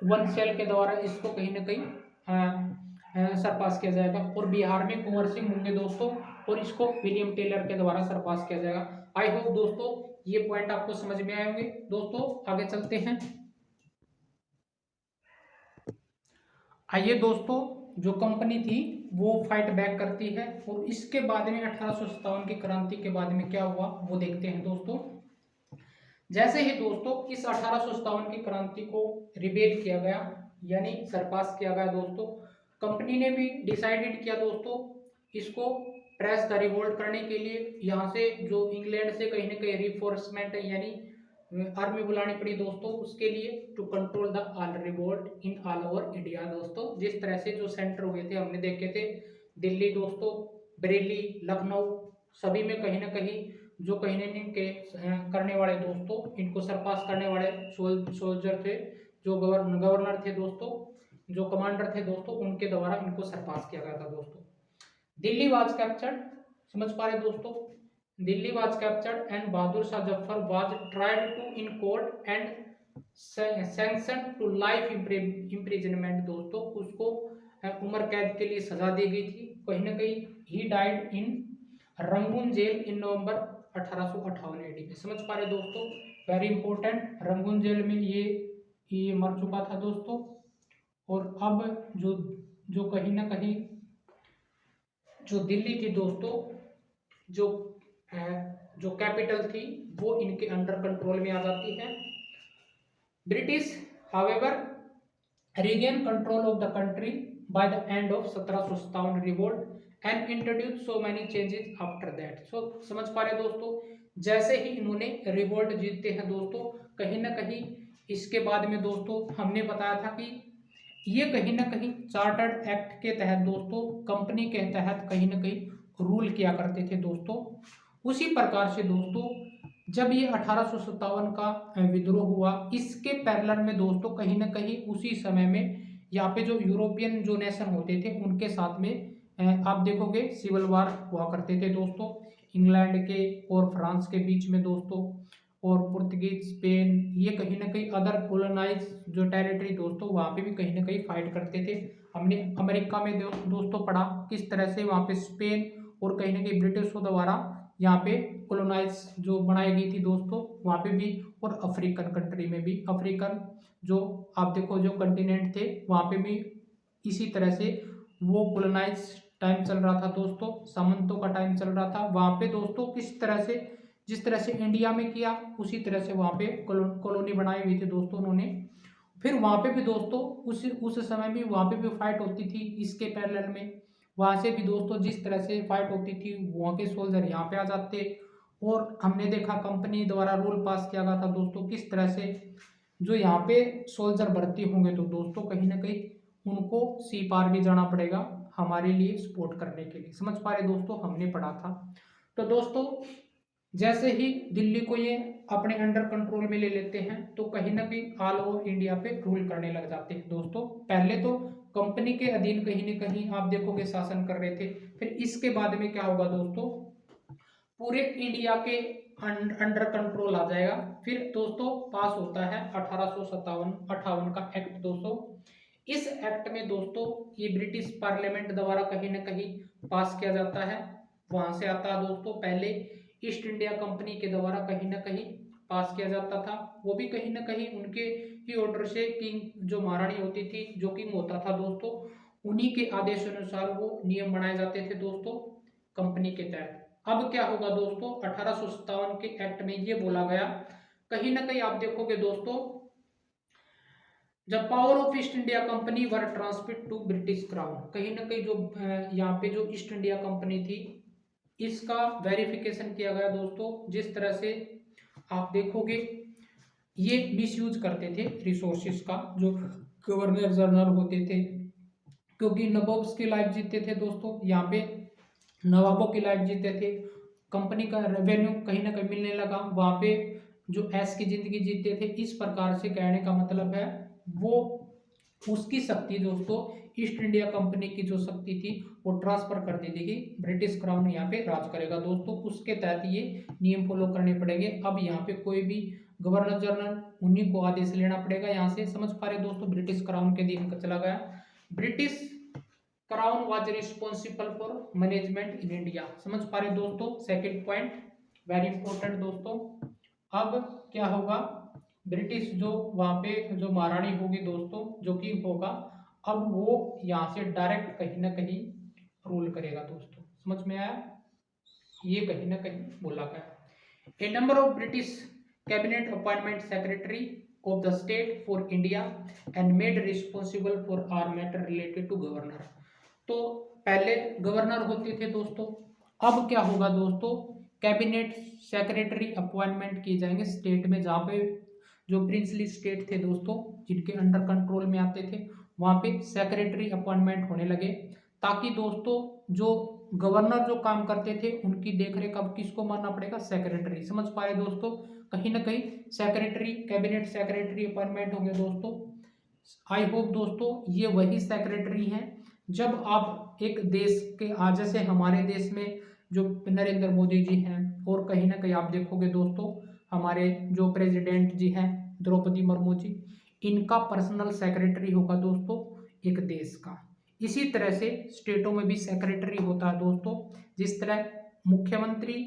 वंशल के द्वारा इसको कहीं ना कहीं सरपास किया जाएगा। और बिहार में कुंवर सिंह होंगे दोस्तों, और इसको विलियम टेलर के द्वारा सरपास किया जाएगा। आई होप दोस्तों ये पॉइंट आपको समझ में आए होंगे। दोस्तों आगे चलते हैं। आइए दोस्तों, जो कंपनी थी वो फाइट बैक करती है, और इसके बाद में 1857 की क्रांति के बाद में क्या हुआ वो देखते हैं दोस्तों। जैसे ही दोस्तों इस 1857 की क्रांति को रिबेल किया गया यानी सरपास किया गया दोस्तों, कंपनी ने भी डिसाइडेड किया दोस्तों इसको प्रेस द रिवोल्ट करने के लिए यहाँ से जो इंग्लैंड से कहीं ना कहीं रिफोर्समेंट यानी आर्मी बुलानी पड़ी दोस्तों उसके लिए, to control the all revolt in all over India दोस्तों। जिस तरह से जो सेंटर हुए थे हमने देखे थे, दिल्ली दोस्तों, बरेली, लखनऊ, सभी में कहीं ना कहीं जो कहीं ना के करने वाले दोस्तों इनको सरपास करने वाले सोल्जर थे, जो गवर्नर थे दोस्तों, जो कमांडर थे दोस्तों, उनके द्वारा इनको सरपास किया गया था दोस्तों। दिल्ली वाज कैप्चर्ड, समझ पा रहे दोस्तों, Delhi was captured and Bahadur Shah Zafar was tried to in court and sanction to life imprisonment दोस्तों, उसको उम्र कैद के लिए सजा दी गई थी। कहीं ना कहीं ही died in Rangoon jail in November 1858 AD में, समझ पा रहे दोस्तों, वेरी इंपॉर्टेंट, रंगून जेल में ये मर चुका था दोस्तों। और अब जो कहीं ना कहीं जो दिल्ली थी दोस्तों, जो कैपिटल थी वो इनके अंडर कंट्रोल में आ जाती है। British however regain control of the country by the end of 1757 revolt and introduced so many changes after that। so समझ पा रहे दोस्तों, जैसे ही इन्होंने रिवोल्ट जीतते हैं दोस्तों, कहीं ना कहीं इसके बाद में दोस्तों हमने बताया था कि ये कहीं ना कहीं चार्टर्ड एक्ट के तहत दोस्तों कंपनी के तहत कहीं ना कहीं रूल किया करते थे दोस्तों। उसी प्रकार से दोस्तों जब ये 1857 का विद्रोह हुआ, इसके पैरेलल में दोस्तों कहीं ना कहीं उसी समय में यहाँ पे जो यूरोपियन जो नेशन होते थे उनके साथ में आप देखोगे सिविल वार हुआ करते थे दोस्तों, इंग्लैंड के और फ्रांस के बीच में दोस्तों, और पुर्तगीज, स्पेन, ये कहीं ना कहीं अदर कोलोनाइज जो टेरिटरी दोस्तों वहाँ पे भी कहीं ना कहीं फाइट करते थे। हमने अमेरिका में दोस्तों पढ़ा किस तरह से वहाँ पे स्पेन और कहीं ना कहीं ब्रिटिशों द्वारा यहाँ पे कोलोनाइज जो बनाई गई थी दोस्तों वहाँ पे भी, और अफ्रीकन कंट्री में भी, अफ्रीकन जो आप देखो जो कंटिनेंट थे वहाँ पे भी इसी तरह से वो कोलोनाइज टाइम चल रहा था दोस्तों, सामंतों का टाइम चल रहा था वहाँ पे दोस्तों। किस तरह से जिस तरह से इंडिया में किया उसी तरह से वहाँ पे कॉलोनी बनाई हुई थी दोस्तों उन्होंने। फिर वहाँ पे भी दोस्तों उस समय भी वहाँ पे भी फाइट होती थी, इसके पैरेलल में वहाँ से भी दोस्तों जिस तरह से फाइट होती थी वहाँ के सोल्जर यहाँ पे आ जाते, और हमने देखा कंपनी द्वारा रूल पास किया गया था दोस्तों किस तरह से जो यहाँ पे सोल्जर भर्ती होंगे तो दोस्तों कहीं ना कहीं उनको सी पार भी जाना पड़ेगा हमारे लिए सपोर्ट करने के लिए। समझ पा रहे दोस्तों, हमने पढ़ा था। तो दोस्तों जैसे ही दिल्ली को ये अपने अंडर कंट्रोल में ले लेते हैं तो कहीं ना कहीं ऑल ओवर इंडिया पे रूल करने लग जाते हैं दोस्तों। पहले तो कंपनी के अधीन कहीं ना कहीं आप देखोगे शासन कर रहे थे, फिर इसके बाद में क्या होगा दोस्तों, पूरे इंडिया के अंडर कंट्रोल आ जाएगा। फिर दोस्तों पास होता है 1857-58 का एक्ट दोस्तों। इस एक्ट में दोस्तों ये ब्रिटिश पार्लियामेंट द्वारा कहीं ना कहीं पास किया जाता है। वहां से आता है दोस्तों, पहले ईस्ट इंडिया कंपनी के द्वारा कहीं ना कहीं पास किया जाता था। वो भी कहीं ना कहीं उनके ही ऑर्डर से, किंग जो महारानी होती थी, जो किंग होता था दोस्तों, उन्हीं के आदेश अनुसार वो नियम बनाए जाते थे दोस्तों कंपनी के तहत। अब क्या होगा दोस्तों, 1857 के एक्ट में ये बोला गया, कहीं ना कहीं आप देखोगे दोस्तों, जब power of east India company were transferred to British crown, कहीं ना कहीं जो यहाँ पे जो ईस्ट इंडिया कंपनी थी इसका वेरिफिकेशन किया गया दोस्तों। जिस तरह से आप देखोगे ये मिसयूज करते थे रिसोर्सेज का, जो गवर्नर जनरल होते थे, क्योंकि नवाब्स की लाइफ जीते थे दोस्तों, यहाँ पे नवाबों की लाइफ जीते थे, कंपनी का रेवेन्यू कहीं ना कहीं मिलने लगा, वहाँ पे जो ऐश की जिंदगी जीते थे। इस प्रकार से कहने का मतलब है वो उसकी शक्ति दोस्तों, ईस्ट इंडिया कंपनी की जो शक्ति थी वो ट्रांसफर कर दी थी कि ब्रिटिश क्राउन यहाँ पे राज करेगा दोस्तों। उसके तहत ये नियम फॉलो करने पड़ेंगे। अब यहाँ पे कोई भी गवर्नर जनरल उन्हीं को आदेश लेना पड़ेगा यहाँ से। समझ पा रहे दोस्तों, ब्रिटिश क्राउन के दिन का चला गया। British crown was responsible for management in India. समझ पा रहे दोस्तों, सेकेंड पॉइंट वेरी इंपॉर्टेंट दोस्तों। अब क्या होगा, ब्रिटिश जो वहाँ पे जो महारानी होगी दोस्तों, जो कि होगा, अब वो यहाँ से डायरेक्ट कहीं ना कहीं रूल करेगा दोस्तों। समझ में आया, ये कहीं ना कहीं बोला गया। A number of British cabinet appointment secretary of the state for India and made responsible for are matter related to governor. तो पहले गवर्नर होते थे दोस्तों, अब क्या होगा दोस्तों, कैबिनेट सेक्रेटरी अपॉइंटमेंट किए जाएंगे स्टेट में, जहाँ पे जो प्रिंसली स्टेट थे दोस्तों, जिनके अंडर कंट्रोल में आते थे, वहाँ पे सेक्रेटरी अपॉइंटमेंट होने लगे, ताकि दोस्तों जो गवर्नर जो काम करते थे उनकी देखरेख अब किसको मानना पड़ेगा, सेक्रेटरी। समझ पाए दोस्तों, कहीं ना कहीं सेक्रेटरी, कैबिनेट सेक्रेटरी अपॉइंटमेंट होंगे दोस्तों। आई होप दोस्तों ये वही सेक्रेटरी हैं जब आप एक देश के, आज जैसे हमारे देश में जो नरेंद्र मोदी जी हैं, और कहीं ना कहीं आप देखोगे दोस्तों हमारे जो प्रेसिडेंट जी हैं द्रौपदी मुर्मू जी, इनका पर्सनल सेक्रेटरी होगा दोस्तों एक देश का। इसी तरह से स्टेटों में भी सेक्रेटरी होता है दोस्तों। जिस तरह मुख्यमंत्री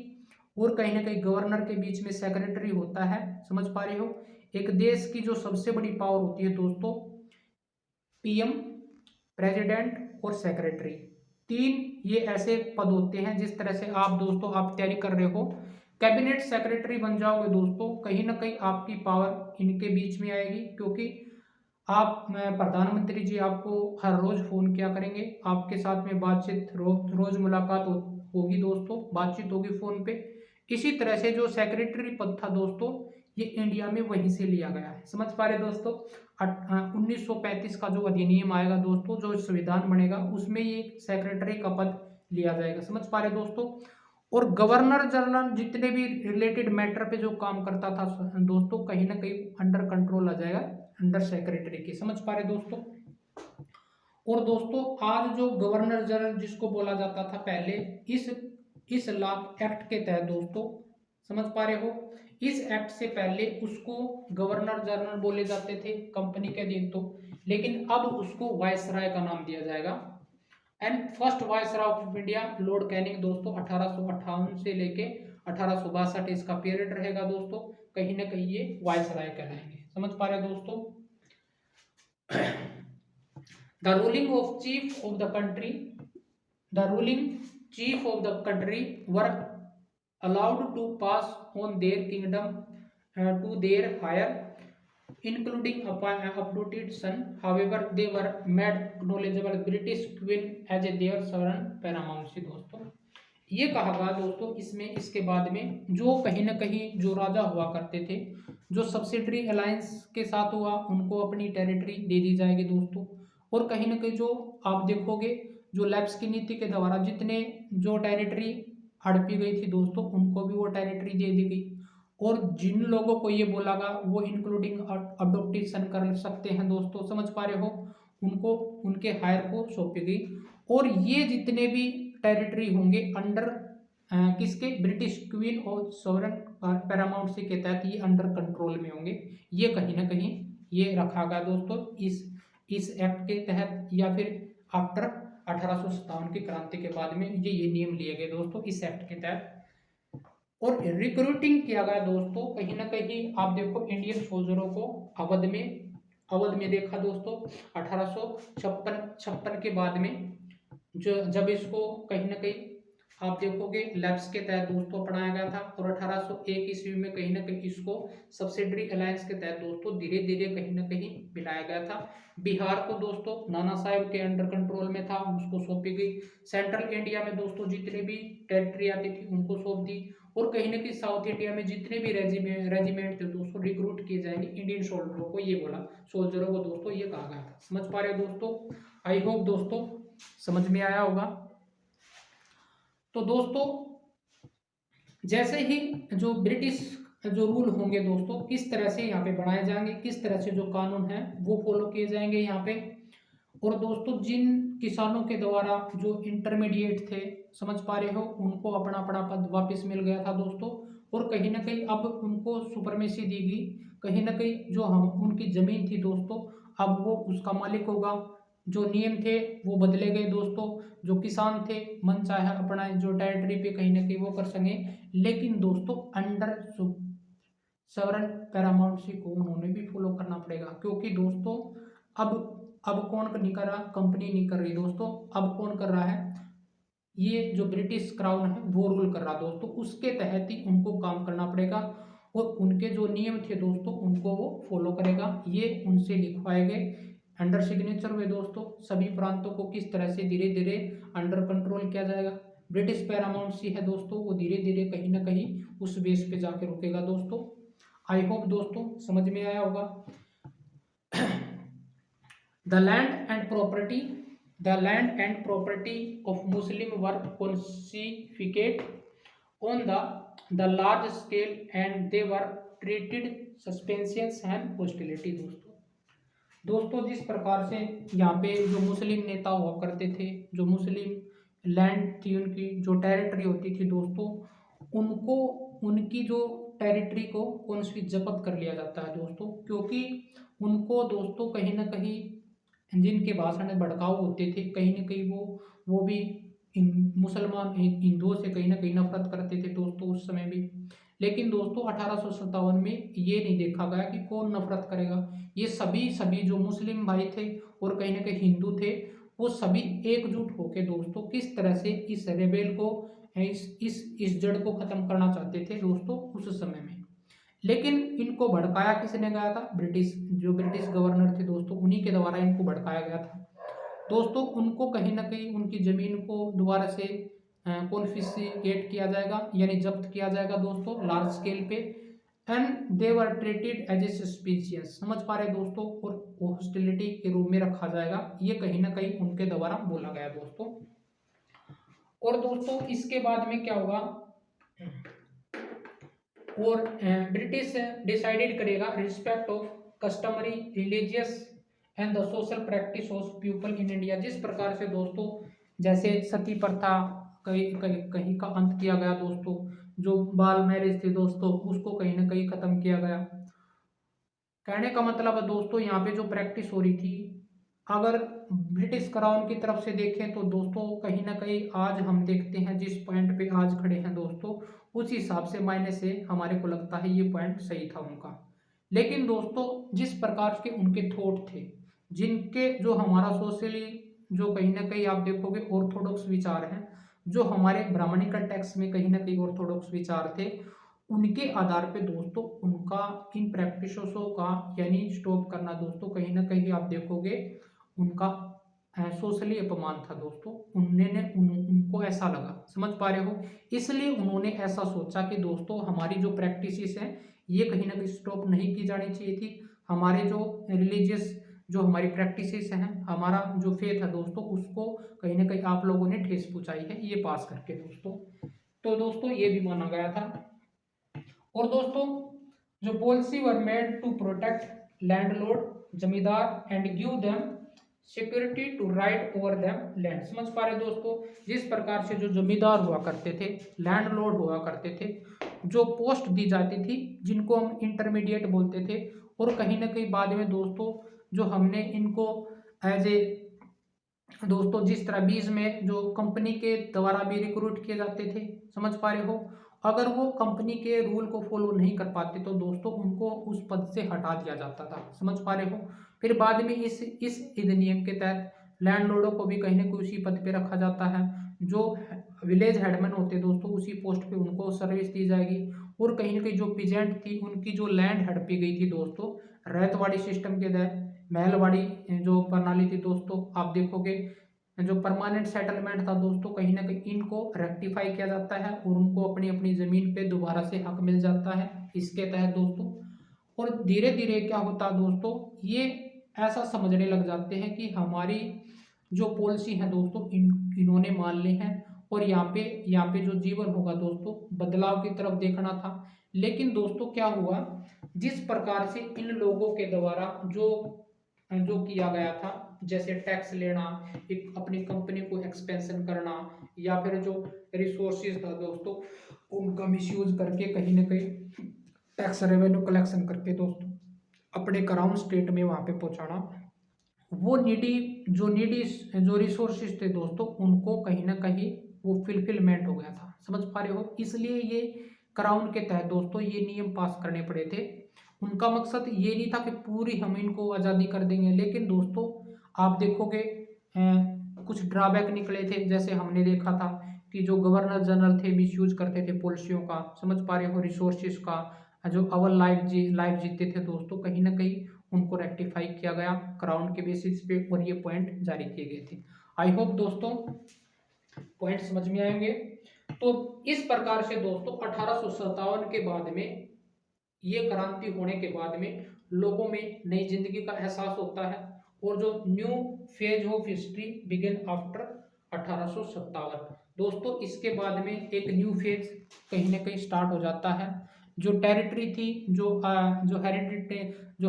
और कहीं ना कहीं गवर्नर के बीच में सेक्रेटरी होता है। समझ पा रहे हो, एक देश की जो सबसे बड़ी पावर होती है दोस्तों, पीएम, प्रेसिडेंट और सेक्रेटरी, तीन ये ऐसे पद होते हैं। जिस तरह से आप दोस्तों आप तैयारी कर रहे हो, कैबिनेट सेक्रेटरी बन जाओगे दोस्तों, कहीं ना कहीं आपकी पावर इनके बीच में आएगी, क्योंकि आप प्रधानमंत्री जी आपको हर रोज फोन किया करेंगे, आपके साथ में बातचीत रोज मुलाकात होगी दोस्तों, बातचीत होगी फोन पे। इसी तरह से जो सेक्रेटरी पद था दोस्तों, ये इंडिया में वहीं से लिया गया है। समझ पा रहे दोस्तों, 1935 का जो अधिनियम आएगा दोस्तों, जो संविधान बनेगा, उसमें ये सेक्रेटरी का पद लिया जाएगा। समझ पा रहे दोस्तों, और गवर्नर जनरल जितने भी रिलेटेड मैटर पे जो काम करता था दोस्तों, कहीं ना कहीं अंडर कंट्रोल आ जाएगा अंडर सेक्रेटरी के। समझ पा रहे दोस्तों, और दोस्तों आज जो गवर्नर जनरल जिसको बोला जाता था पहले, इस लॉ एक्ट के तहत दोस्तों, समझ पा रहे हो, इस एक्ट से पहले उसको गवर्नर जनरल बोले जाते थे कंपनी के दिन तो, लेकिन अब उसको वायसराय का नाम दिया जाएगा। And first viceroy of India Lord Canning दोस्तों 1858 से लेके 1862 इसका पीरियड रहेगा दोस्तों। कहीं ना कहीं ये वायसराय कहलाएंगे। समझ पा रहे दोस्तों, the ruling of chief of the country, the ruling chief of the country were allowed to pass on their kingdom to their higher, including updated son. However, they were made acknowledgeable British Queen as their sovereign paramount। दोस्तों ये कहा गया दोस्तों, इसमें इसके बाद में जो कहीं ना कहीं जो राजा हुआ करते थे जो सब्सिडरी अलायंस के साथ हुआ उनको अपनी टेरिटरी दे दी जाएगी दोस्तों। और कहीं ना कहीं जो आप देखोगे जो लैप्स की नीति के द्वारा जितने जो टेरिटरी हड़पी गई थी दोस्तों उनको भी वो टेरिटरी दे दी गई। और जिन लोगों को ये बोला गया वो इंक्लूडिंग अडोप्टेशन कर सकते हैं दोस्तों, समझ पा रहे हो, उनको उनके हायर को सौंपी गई। और ये जितने भी टेरिटरी होंगे अंडर किसके, ब्रिटिश क्वीन और सोवरेन पैरामाउंट के तहत ये अंडर कंट्रोल में होंगे। ये कहीं ना कहीं ये रखा गया दोस्तों इस एक्ट के तहत, या फिर आफ्टर 1857 की क्रांति के बाद में ये नियम लिए गए दोस्तों इस एक्ट के तहत। और रिक्रूटिंग किया गया दोस्तों, कहीं ना कहीं आप देखो इंडियन सोल्जरों को अवध में देखा दोस्तों 1856 के बाद में, जो जब इसको कहीं ना कहीं आप देखोगे लैब्स के तहत दोस्तों अपनाया गया था। और 1801 ईस्वी में कहीं ना कहीं इसको सब्सिडरी अलायंस के तहत दोस्तों धीरे धीरे कहीं ना कहीं मिलाया गया था। बिहार को दोस्तों नाना साहेब के अंडर कंट्रोल में था, उसको सौंपी गई। सेंट्रल इंडिया में दोस्तों जितने भी टेरिटरी आती थी उनको सौंप दी। और कहीं ना कहीं साउथ इंडिया में जितने भी रेजिमेंट थे दोस्तों रिक्रूट किए जाएंगे इंडियन सोल्जरों को, ये बोला सोल्जरों को दोस्तों, ये कहा गया था। समझ पा रहे हो दोस्तों, आई होप दोस्तों समझ में आया होगा। तो दोस्तों जैसे ही जो ब्रिटिश जो रूल होंगे दोस्तों किस तरह से यहाँ पे बनाए जाएंगे, किस तरह से जो कानून है वो फॉलो किए जाएंगे यहाँ पे। और दोस्तों जिन किसानों के द्वारा जो इंटरमीडिएट थे, समझ पा रहे हो, उनको अपना अपना पद वापस मिल गया था दोस्तों। और कहीं ना कहीं अब उनको सुपरमेसी दी गई, कहीं ना कहीं जो हम उनकी जमीन थी दोस्तों अब वो उसका मालिक होगा। जो नियम थे वो बदले गए दोस्तों, जो किसान थे मन चाहे अपना जो टेरिटरी पे कहीं ना कहीं वो कर सके, लेकिन दोस्तों अंडर सवरन पैरामाउंट को उन्होंने भी फॉलो करना पड़ेगा। क्योंकि दोस्तों अब कौन नहीं कर रहा, कंपनी नहीं कर रही दोस्तों, अब कौन कर रहा है, ये जो ब्रिटिश क्राउन है वो रूल कर रहा दोस्तों, उसके तहत ही उनको काम करना पड़ेगा। और उनके जो नियम थे दोस्तों उनको वो फॉलो करेगा। ये उनसे लिखवाए गए अंडर सिग्नेचर हुए दोस्तों, सभी प्रांतों को किस तरह से धीरे धीरे अंडर कंट्रोल किया जाएगा। ब्रिटिश पैरामाउंट सी है दोस्तों वो धीरे धीरे कहीं ना कहीं उस बेस पे जाके रुकेगा दोस्तों। आई होप दोस्तों समझ में आया होगा। The land and property of Muslim were confiscated on the large scale and they were treated suspensions and hostility. दोस्तों जिस प्रकार से यहाँ पे जो मुस्लिम नेता हुआ करते थे, जो मुस्लिम लैंड थी उनकी जो टेरिटरी होती थी दोस्तों, उनको उनकी जो टेरिटरी को कौन-सी जब्त कर लिया जाता है दोस्तों। क्योंकि उनको दोस्तों कहीं ना कहीं जिनके भाषण भड़काऊ होते थे, कहीं ना कहीं वो भी मुसलमान हिंदुओं से कहीं ना कहीं नफरत करते थे दोस्तों उस समय भी। लेकिन दोस्तों 1857 में ये नहीं देखा गया कि कौन नफरत करेगा, ये सभी जो मुस्लिम भाई थे और कहीं ना कहीं हिंदू थे वो सभी एकजुट होकर दोस्तों किस तरह से इस रेबेल को इस जड़ को खत्म करना चाहते थे दोस्तों उस समय में। लेकिन इनको भड़काया किसने गया था, जो ब्रिटिश गवर्नर थे दोस्तों उन्हीं के द्वारा इनको भड़काया गया था दोस्तों। उनको कहीं ना कहीं उनकी जमीन को दोबारा से कॉन्फिस्केट किया जाएगा यानी जब्त किया जाएगा दोस्तों लार्ज स्केल पे। And they were treated as a suspicious, समझ पा रहे दोस्तों, और हॉस्टिलिटी के रूप में रखा जाएगा। ये कहीं ना कहीं उनके द्वारा बोला गया दोस्तों। और दोस्तों इसके बाद में क्या होगा, और ब्रिटिश डिसाइडेड करेगा respect of customary religious and the social practice of people in India. जिस प्रकार से दोस्तों जैसे सती प्रथा कहीं का अंत किया गया दोस्तों, जो बाल मैरिज थे दोस्तों उसको कहीं ना कहीं खत्म किया गया। कहने का मतलब है दोस्तों यहाँ पे जो प्रैक्टिस हो रही थी, अगर ब्रिटिश क्राउन की तरफ से देखें तो दोस्तों कहीं ना कहीं आज हम देखते हैं जिस पॉइंट पे आज खड़े हैं दोस्तों, उस हिसाब से मायने से हमारे को लगता है ये पॉइंट सही था उनका। लेकिन दोस्तों जिस प्रकार के उनके थॉट थे, जिनके जो हमारा सोशली जो कहीं ना कहीं आप देखोगे ऑर्थोडॉक्स विचार हैं, जो हमारे ब्राह्मणिकल टेक्स्ट में कहीं ना कहीं ऑर्थोडॉक्स विचार थे, उनके आधार पे दोस्तों उनका इन प्रैक्टिसों का यानी स्टॉप करना दोस्तों कहीं ना कहीं आप देखोगे उनका सोशली अपमान था दोस्तों। उनको ऐसा लगा, समझ पा रहे हो, इसलिए उन्होंने ऐसा सोचा कि दोस्तों हमारी जो प्रैक्टिसेस हैं ये कहीं ना कहीं स्टॉप नहीं की जानी चाहिए थी। हमारे जो रिलीजियस जो हमारी प्रैक्टिसेस हैं, हमारा जो फेथ है दोस्तों, उसको कहीं ना कहीं आप लोगों ने ठेस पहुंचाई है ये पास करके दोस्तों। तो दोस्तों ये भी माना गया था। और दोस्तों जो policy were made to protect landlord zamindar and give them security to right over them land. समझ पा रहे दोस्तों, जिस प्रकार से जो जमींदार हुआ करते थे, लैंडलॉर्ड हुआ करते थे, जो पोस्ट दी जाती थी जिनको हम इंटरमीडिएट बोलते थे, और कहीं ना कहीं बाद में दोस्तों जो हमने इनको एज ए दोस्तों जिस तरह बीच में जो कंपनी के द्वारा भी रिक्रूट किए जाते थे, समझ पा रहे हो, अगर वो कंपनी के रूल को फॉलो नहीं कर पाते तो दोस्तों उनको उस पद से हटा दिया जाता था। समझ पा रहे हो। फिर बाद में इस अधिनियम के तहत लैंडलॉर्डों को भी कहीं ना कहीं उसी पद पे रखा जाता है। जो विलेज हेडमैन होते दोस्तों उसी पोस्ट पे उनको सर्विस दी जाएगी। और कहीं ना कहीं जो पीजेंट थी उनकी जो लैंड हड़पी गई थी दोस्तों रैतवाड़ी सिस्टम के तहत, महलवाड़ी जो प्रणाली थी दोस्तों, आप देखोगे जो परमानेंट सेटलमेंट था दोस्तों, कहीं ना कहीं इनको रेक्टिफाई किया जाता है और उनको अपनी अपनी जमीन पे दोबारा से हक मिल जाता है इसके तहत दोस्तों। और धीरे धीरे क्या होता है दोस्तों, ये ऐसा समझने लग जाते हैं कि हमारी जो पॉलिसी है दोस्तों इन्होंने मान ली है, और यहाँ पे जो जीवन होगा दोस्तों बदलाव की तरफ देखना था। लेकिन दोस्तों क्या हुआ, जिस प्रकार से इन लोगों के द्वारा जो जो किया गया था, जैसे टैक्स लेना, एक अपनी कंपनी को एक्सपेंशन करना, या फिर जो रिसोर्सेज था दोस्तों उनका मिसयूज करके कहीं ना कहीं टैक्स रेवेन्यू कलेक्शन करके दोस्तों अपने क्राउन स्टेट में वहां पे पहुंचाना, वो नीडी जो रिसोर्सेज थे दोस्तों उनको कहीं ना कहीं वो फिलफिलमेंट हो गया था। समझ पा रहे हो, इसलिए ये क्राउन के तहत दोस्तों ये नियम पास करने पड़े थे। उनका मकसद ये नहीं था कि पूरी हम इनको आज़ादी कर देंगे, लेकिन दोस्तों आप देखोगे कुछ ड्रॉबैक निकले थे। जैसे हमने देखा था कि जो गवर्नर जनरल थे मिसयूज करते थे पॉलिसियों का, समझ पा रहे हो, रिसोर्सेज का, जो अवर लाइफ जीते थे दोस्तों, कहीं ना कहीं उनको रेक्टिफाई किया गया क्राउन के बेसिस पे, और ये पॉइंट जारी किए गए थे। आई होप दोस्तों पॉइंट समझ में आएंगे। तो इस प्रकार से दोस्तों 1857 के बाद में, ये क्रांति होने के बाद में लोगों में नई जिंदगी का एहसास होता है, और जो new phase of history begin after 1857 दोस्तों, इसके बाद में एक न्यू फेज कहीं ना कहीं स्टार्ट हो जाता है। जो टेरिटरी थी, जो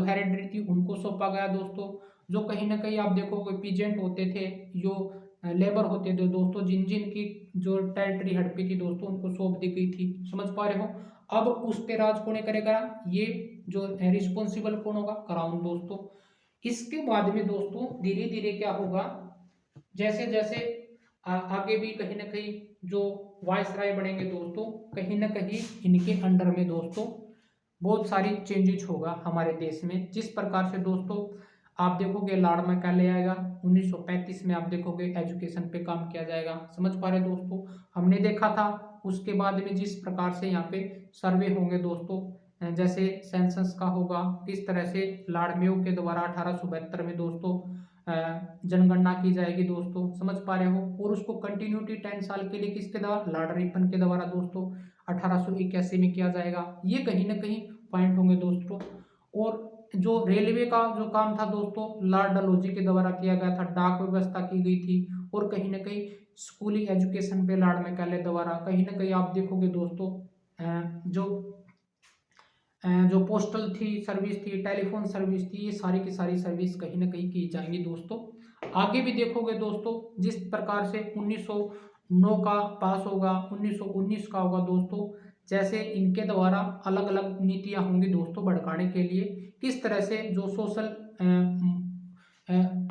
हेरिडिटी थी उनको सौंपा गया दोस्तों। जो कहीं ना कहीं आप देखोगे पीजेंट होते थे, जो लेबर होते थे दोस्तों, जिन जिन की जो टेरिटरी हड़पी थी दोस्तों उनको सौंप दी गई थी। समझ पा रहे हो। अब उस पे राज कौन करेगा, ये जो रिस्पॉन्सिबल कौन होगा, क्राउन दोस्तों। इसके बाद में दोस्तों धीरे धीरे क्या होगा, जैसे जैसे आगे भी कहीं ना कहीं जो वायसराय बनेंगे दोस्तों, कहीं ना कहीं इनके अंडर में दोस्तों बहुत सारी चेंजेस होगा हमारे देश में। जिस प्रकार से दोस्तों आप देखोगे लॉर्ड मैकाले आएगा 1935 में, आप देखोगे एजुकेशन पे काम किया जाएगा। समझ पा रहे दोस्तों, हमने देखा था उसके बाद में जिस प्रकार से यहाँ पे सर्वे होंगे दोस्तों, जैसे सेंसस का होगा, किस तरह से लॉर्ड मेयो के द्वारा 1872 में दोस्तों जनगणना की जाएगी दोस्तों। समझ पा रहे हो। और उसको कंटिन्यूटी 10 साल के लिए किसके द्वारा, लॉर्ड रिपन के द्वारा दोस्तों 1881 में किया जाएगा। ये कहीं ना कहीं पॉइंट होंगे दोस्तों। और जो रेलवे का जो काम था दोस्तों लॉर्ड डलहौजी के द्वारा किया गया था, डाक व्यवस्था की गई थी, और कहीं ना कहीं स्कूली एजुकेशन पे लॉर्ड मैकाले द्वारा कहीं ना कहीं आप देखोगे दोस्तों जो पोस्टल थी सर्विस थी, टेलीफोन सर्विस थी, ये सारी की सारी सर्विस कहीं ना कहीं की जाएंगी दोस्तों। आगे भी देखोगे दोस्तों जिस प्रकार से 1909 का पास होगा, 1919 का होगा दोस्तों, जैसे इनके द्वारा अलग अलग नीतियां होंगी दोस्तों भड़काने के लिए, किस तरह से जो सोशल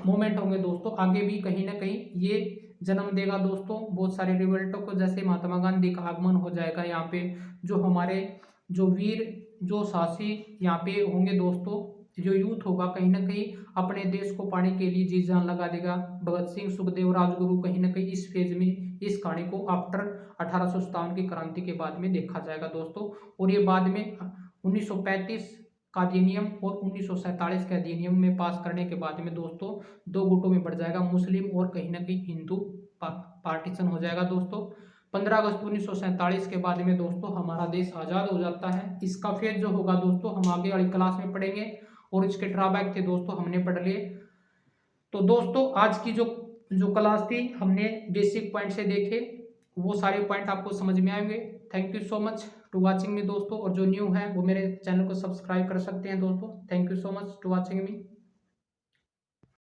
मूवमेंट होंगे दोस्तों आगे भी कहीं ना कहीं ये जन्म देगा दोस्तों बहुत सारे रिवोल्टों को। जैसे महात्मा गांधी का आगमन हो जाएगा यहाँ पे, जो हमारे जो वीर जो साहसी यहाँ पे होंगे दोस्तों, जो यूथ होगा कहीं ना कहीं अपने देश को पाने के लिए जी जान लगा देगा। भगत सिंह, सुखदेव, राजगुरु कहीं ना कहीं इस फेज में इस कहानी को आफ्टर 1857 की क्रांति के बाद में देखा जाएगा दोस्तों। और ये बाद में 1935 का अधिनियम और 1947 के अधिनियम में पास करने के बाद में दोस्तों दो गुटों में बढ़ जाएगा, मुस्लिम और कहीं ना कहीं हिंदू पार्टीशन हो जाएगा दोस्तों। 15 अगस्त 1947 के बाद में दोस्तों हमारा देश आज़ाद हो जाता है। इसका फेज जो होगा दोस्तों हम आगे वाली क्लास में पढ़ेंगे, और इसके ड्रॉबैक थे दोस्तों हमने पढ़ लिए। तो दोस्तों आज की जो क्लास थी हमने बेसिक पॉइंट से देखे, वो सारे पॉइंट आपको समझ में आएंगे। Thank you so much to watching me दोस्तों, और जो न्यू है वो मेरे चैनल को सब्सक्राइब कर सकते हैं दोस्तों। Thank you so much to watching me.